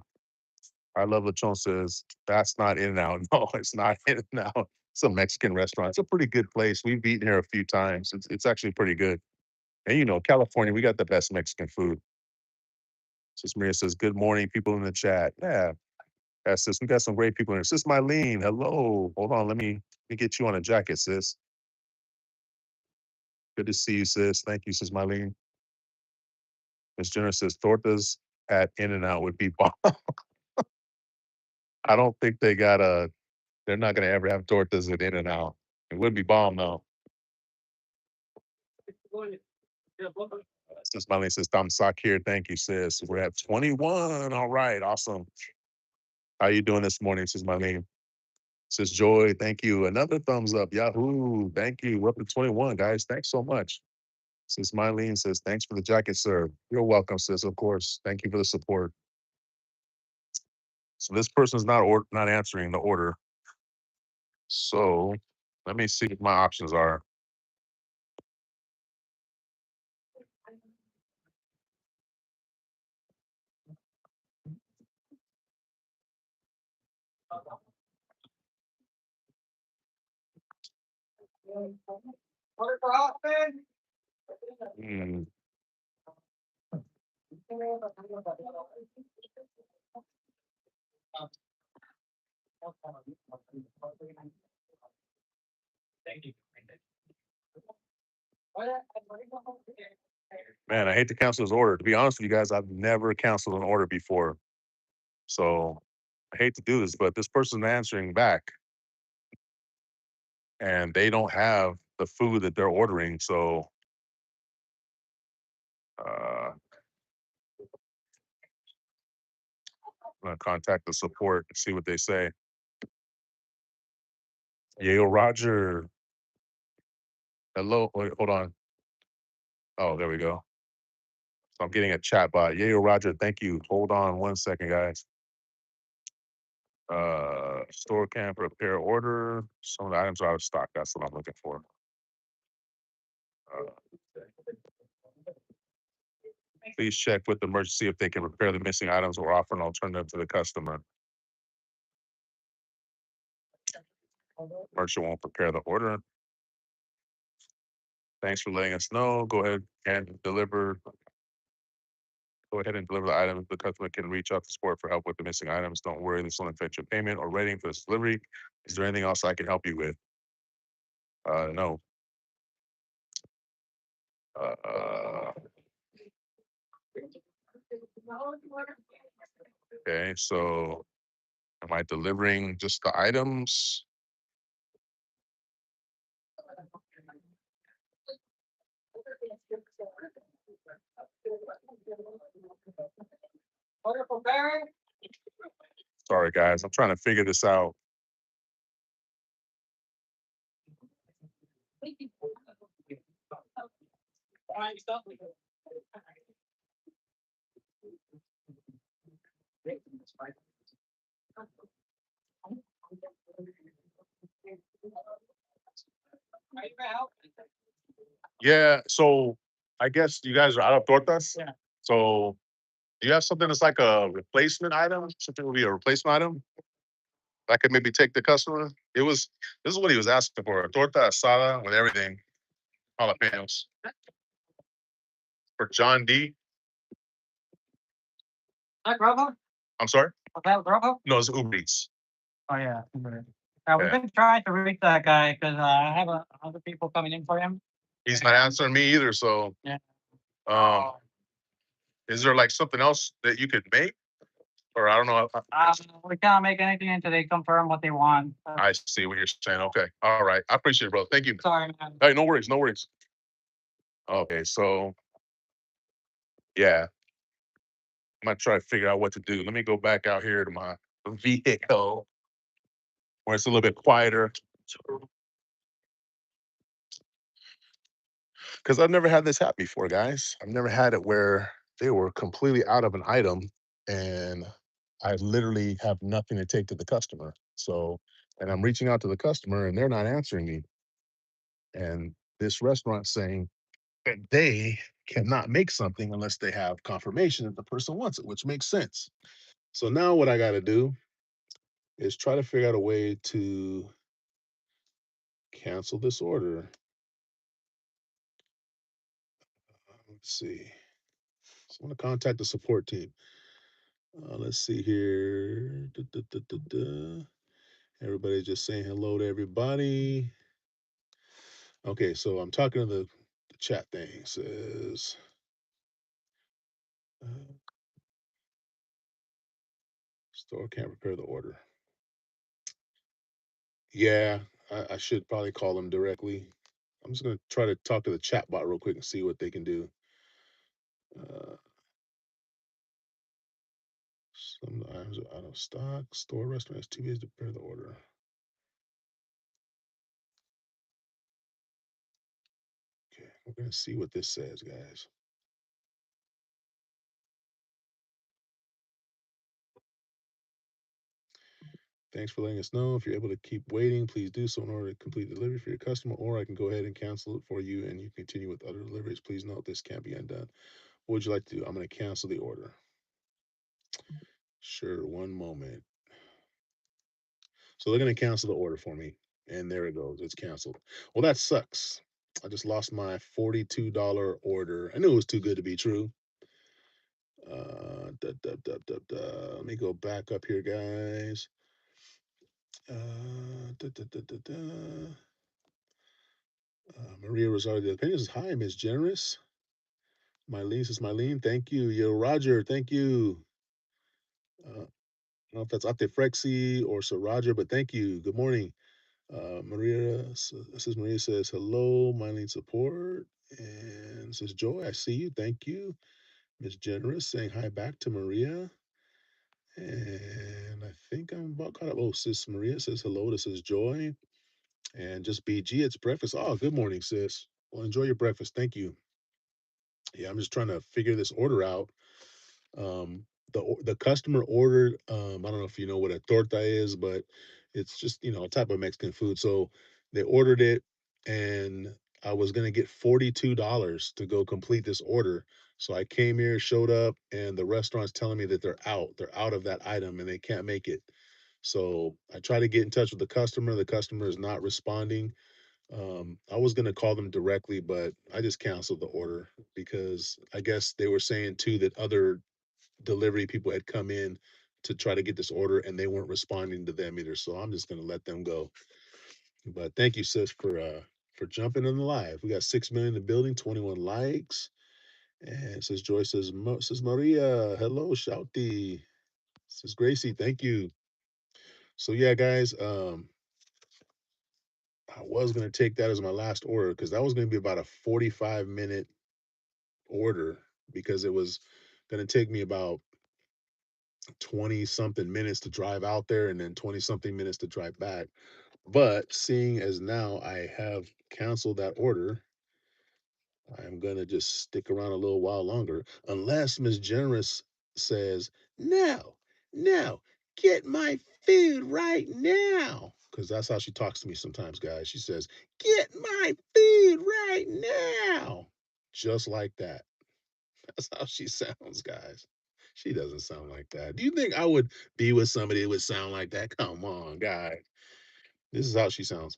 Speaker 2: I love Lechon says, that's not In and Out. No, it's not In and Out. It's a Mexican restaurant. It's a pretty good place. We've eaten here a few times. It's actually pretty good. And California, we got the best Mexican food. Sis Maria says, good morning, people in the chat. Yeah. Yeah, sis, we got some great people in here. Sis Mylene, hello. Hold on, let me get you on a jacket, sis. Good to see you, sis. Thank you, sis Mylene. Miss Jenner says tortas at In and Out would be bomb. I don't think they're not gonna ever have tortas at In and Out. It would be bomb though. Sis Mylene says Tom Sock here. Thank you, sis. We're at 21. All right, awesome. How you doing this morning, sis Mylene? Sis Joy, thank you. Another thumbs up. Yahoo. Thank you. We're up to 21, guys. Thanks so much. Sis Mylene says, thanks for the jacket, sir. You're welcome, sis, of course. Thank you for the support. So this person's not answering the order. So let me see what my options are. Hmm. Man, I hate to cancel this order. To be honest with you guys, I've never canceled an order before. So I hate to do this, but this person's answering back and they don't have the food that they're ordering. So I'm gonna contact the support and see what they say. Yale Roger. Hello. Wait, hold on. Oh, there we go. So I'm getting a chat bot. Yale Roger, thank you. Hold on 1 second, guys. Store can prepare order. Some of the items are out of stock. That's what I'm looking for. Uh, please check with the merchant see if they can repair the missing items or offer an alternative to the customer. Merchant won't prepare the order. Thanks for letting us know. Go ahead and deliver. Go ahead and deliver the items. The customer can reach out to support for help with the missing items. Don't worry, this will affect your payment or rating for this delivery. Is there anything else I can help you with? No. Uh, okay, so am I delivering just the items? Sorry, guys. I'm trying to figure this out. Yeah, so I guess you guys are out of tortas. Yeah. So do you have something that's like a replacement item? Something would be a replacement item I could maybe take the customer. This is what he was asking for: a torta asada with everything, jalapenos for John D.
Speaker 3: Hi, Grubhub?
Speaker 2: I'm sorry.
Speaker 3: Was that Grubhub?
Speaker 2: No, it's Uber Eats.
Speaker 3: Oh, yeah. Uber. Yeah, we've
Speaker 2: Yeah,
Speaker 3: been trying to reach that guy because I have other people coming in for him.
Speaker 2: he's not answering me either. So,
Speaker 3: Yeah.
Speaker 2: um, is there like something else that you could make, or I don't know?
Speaker 3: We can't make anything until they confirm what they want.
Speaker 2: I see what you're saying. Okay, all right. I appreciate it, bro. Thank you.
Speaker 3: Sorry, man.
Speaker 2: Hey, no worries, no worries. Okay, so yeah, I'm gonna try to figure out what to do. Let me go back out here to my vehicle where it's a little bit quieter. Because I've never had this happen before, guys. I've never had it where they were completely out of an item and I literally have nothing to take to the customer. So, and I'm reaching out to the customer and they're not answering me. And this restaurant's saying that they cannot make something unless they have confirmation that the person wants it, which makes sense. So now what I got to do is try to figure out a way to cancel this order. Let's see. So I'm going to contact the support team. Let's see here. Everybody's just saying hello to everybody. Okay, so I'm talking to the chat thing. It says, uh, store can't prepare the order. Yeah, I should probably call them directly. I'm just going to try to talk to the chat bot real quick and see what they can do. Uh, some items are out of stock. Store restaurant has 2 days to prepare the order. Okay, we're going to see what this says, guys. Thanks for letting us know. If you're able to keep waiting, please do so in order to complete delivery for your customer, or I can go ahead and cancel it for you and you continue with other deliveries. Please note this can't be undone. What would you like to do? I'm going to cancel the order. Sure, one moment.
Speaker 1: So they're gonna cancel the order for me. And there it goes. It's canceled. Well, that sucks. I just lost my $42 order. I knew it was too good to be true. Let me go back up here, guys. Maria Rosario de Peñas. Hi, Miss Generous. Mylene says, Mylene, thank you. Yo, Roger, thank you. I don't know if that's Ate Frexi or Sir Roger, but thank you. Good morning. Maria says, hello, Mylene support. And says, Joy, I see you. Thank you. Miss Generous saying hi back to Maria. And I think I'm about caught up. Oh, sis Maria says hello. This is Joy. And just BG, it's breakfast. Oh, good morning, sis. Well, enjoy your breakfast. Thank you. Yeah, I'm just trying to figure this order out. Um, the customer ordered. I don't know if you know what a torta is, but it's just a type of Mexican food. So they ordered it, and I was gonna get $42 to go complete this order. So I came here, showed up, and the restaurant's telling me that they're out. They're out of that item, and they can't make it. So I try to get in touch with the customer. The customer is not responding. I was gonna call them directly, but I just canceled the order because I guess they were saying too that other delivery people had come in to try to get this order and they weren't responding to them either. So I'm just gonna let them go. But thank you, sis, for jumping in the live. We got 6 million in the building, 21 likes. And says Joyce says Maria, hello, Shouty. Says Gracie, thank you. So yeah, guys, I was gonna take that as my last order because that was gonna be about a 45-minute order because it was gonna take me about 20 something minutes to drive out there and then 20 something minutes to drive back. But seeing as now I have canceled that order, I'm going to just stick around a little while longer unless Miss Generous says, no, no, get my food right now. Because that's how she talks to me sometimes, guys. She says, get my food right now. Just like that. That's how she sounds, guys. She doesn't sound like that. Do you think I would be with somebody that would sound like that? Come on, guys. This is how she sounds.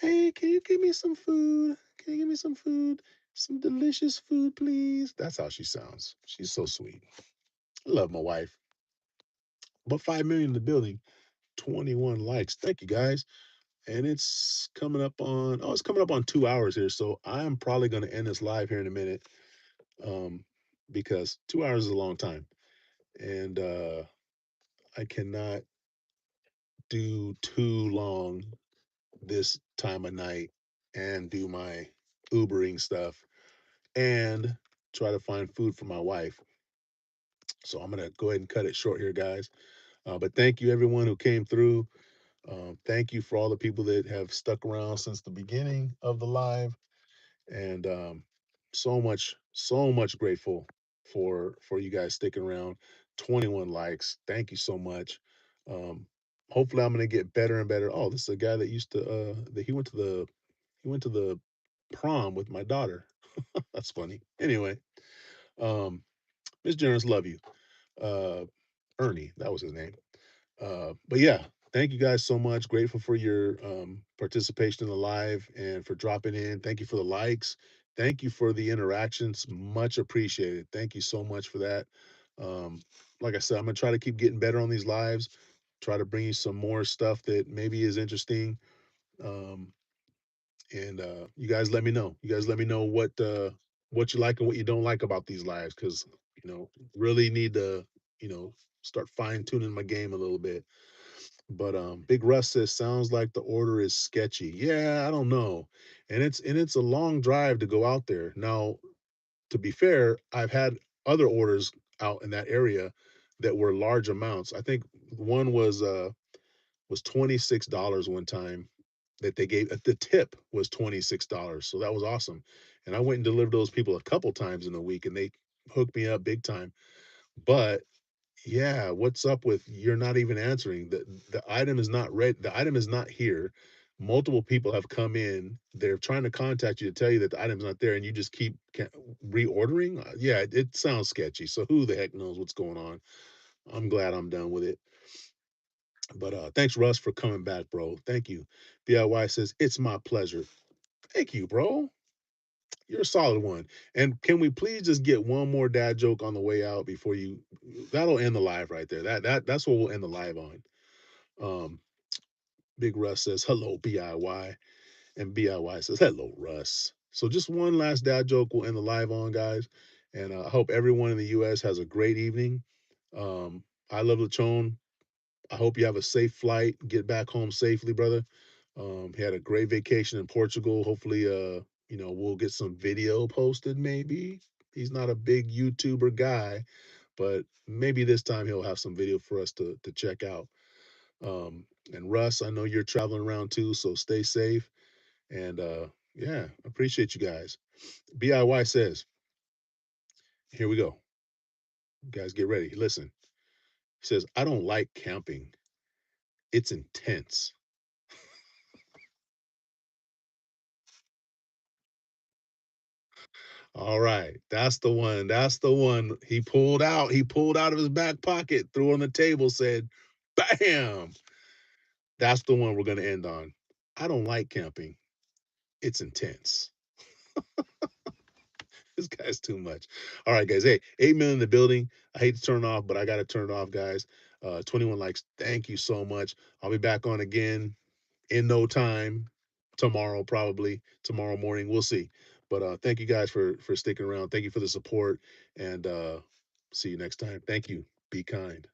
Speaker 1: Hey, can you give me some food? Can you give me some food? Some delicious food, please. That's how she sounds. She's so sweet. I love my wife. But 5 million in the building, 21 likes. Thank you, guys. And it's coming up on 2 hours here. So I'm probably going to end this live here in a minute um, because 2 hours is a long time. And I cannot do too long this time of night and do my Ubering stuff and try to find food for my wife. So I'm gonna go ahead and cut it short here, guys. But thank you everyone who came through. Thank you for all the people that have stuck around since the beginning of the live, and so much grateful for you guys sticking around. 21 likes. Thank you so much. Um, Hopefully I'm gonna get better and better. Oh, this is a guy that used to that he went to the prom with my daughter. That's funny. Anyway, um, Miss Jones, love you. Uh, Ernie, that was his name. But yeah, thank you guys so much. Grateful for your participation in the live and for dropping in. Thank you for the likes. Thank you for the interactions. Much appreciated. Thank you so much for that. Um, like I said, I'm gonna try to keep getting better on these lives. Try to bring you some more stuff that maybe is interesting. Um, and you guys let me know. You guys let me know what you like and what you don't like about these lives, because really need to start fine tuning my game a little bit. But Big Russ says sounds like the order is sketchy. Yeah, I don't know, and it's a long drive to go out there. Now, to be fair, I've had other orders out in that area that were large amounts. I think one was $26 one time that they gave. The tip was $26, so that was awesome. And I went and delivered those people a couple times in the week, and they hooked me up big time. But yeah, what's up with you're not even answering? The item is not ready. The item is not here. Multiple people have come in. They're trying to contact you to tell you that the item's not there, and you just keep reordering. Yeah, it sounds sketchy. So who the heck knows what's going on? I'm glad I'm done with it. But thanks, Russ, for coming back, bro. Thank you. BIY says, it's my pleasure. Thank you, bro. You're a solid one. And can we please just get one more dad joke on the way out before you that'll end the live right there. That's what we'll end the live on. Um, Big Russ says, hello, BIY. And BIY says, hello, Russ. So just one last dad joke we'll end the live on, guys. And I hope everyone in the US has a great evening. I love Lechon. I hope you have a safe flight. Get back home safely, brother. He had a great vacation in Portugal. Hopefully, we'll get some video posted. Maybe he's not a big YouTuber guy, but maybe this time he'll have some video for us to check out. And Russ, I know you're traveling around too, so stay safe. And yeah, appreciate you guys. BIY says, here we go. You guys get ready. Listen. He says, I don't like camping. It's intense. All right. That's the one. That's the one. He pulled out. He pulled out of his back pocket, threw on the table, said, bam. That's the one we're going to end on. I don't like camping. It's intense. This guy's too much. All right, guys. Hey, 8 million in the building. I hate to turn it off, but I got to turn it off, guys. 21 likes. Thank you so much. I'll be back on again in no time, tomorrow, probably tomorrow morning. We'll see. But thank you guys for sticking around. Thank you for the support, and see you next time. Thank you. Be kind.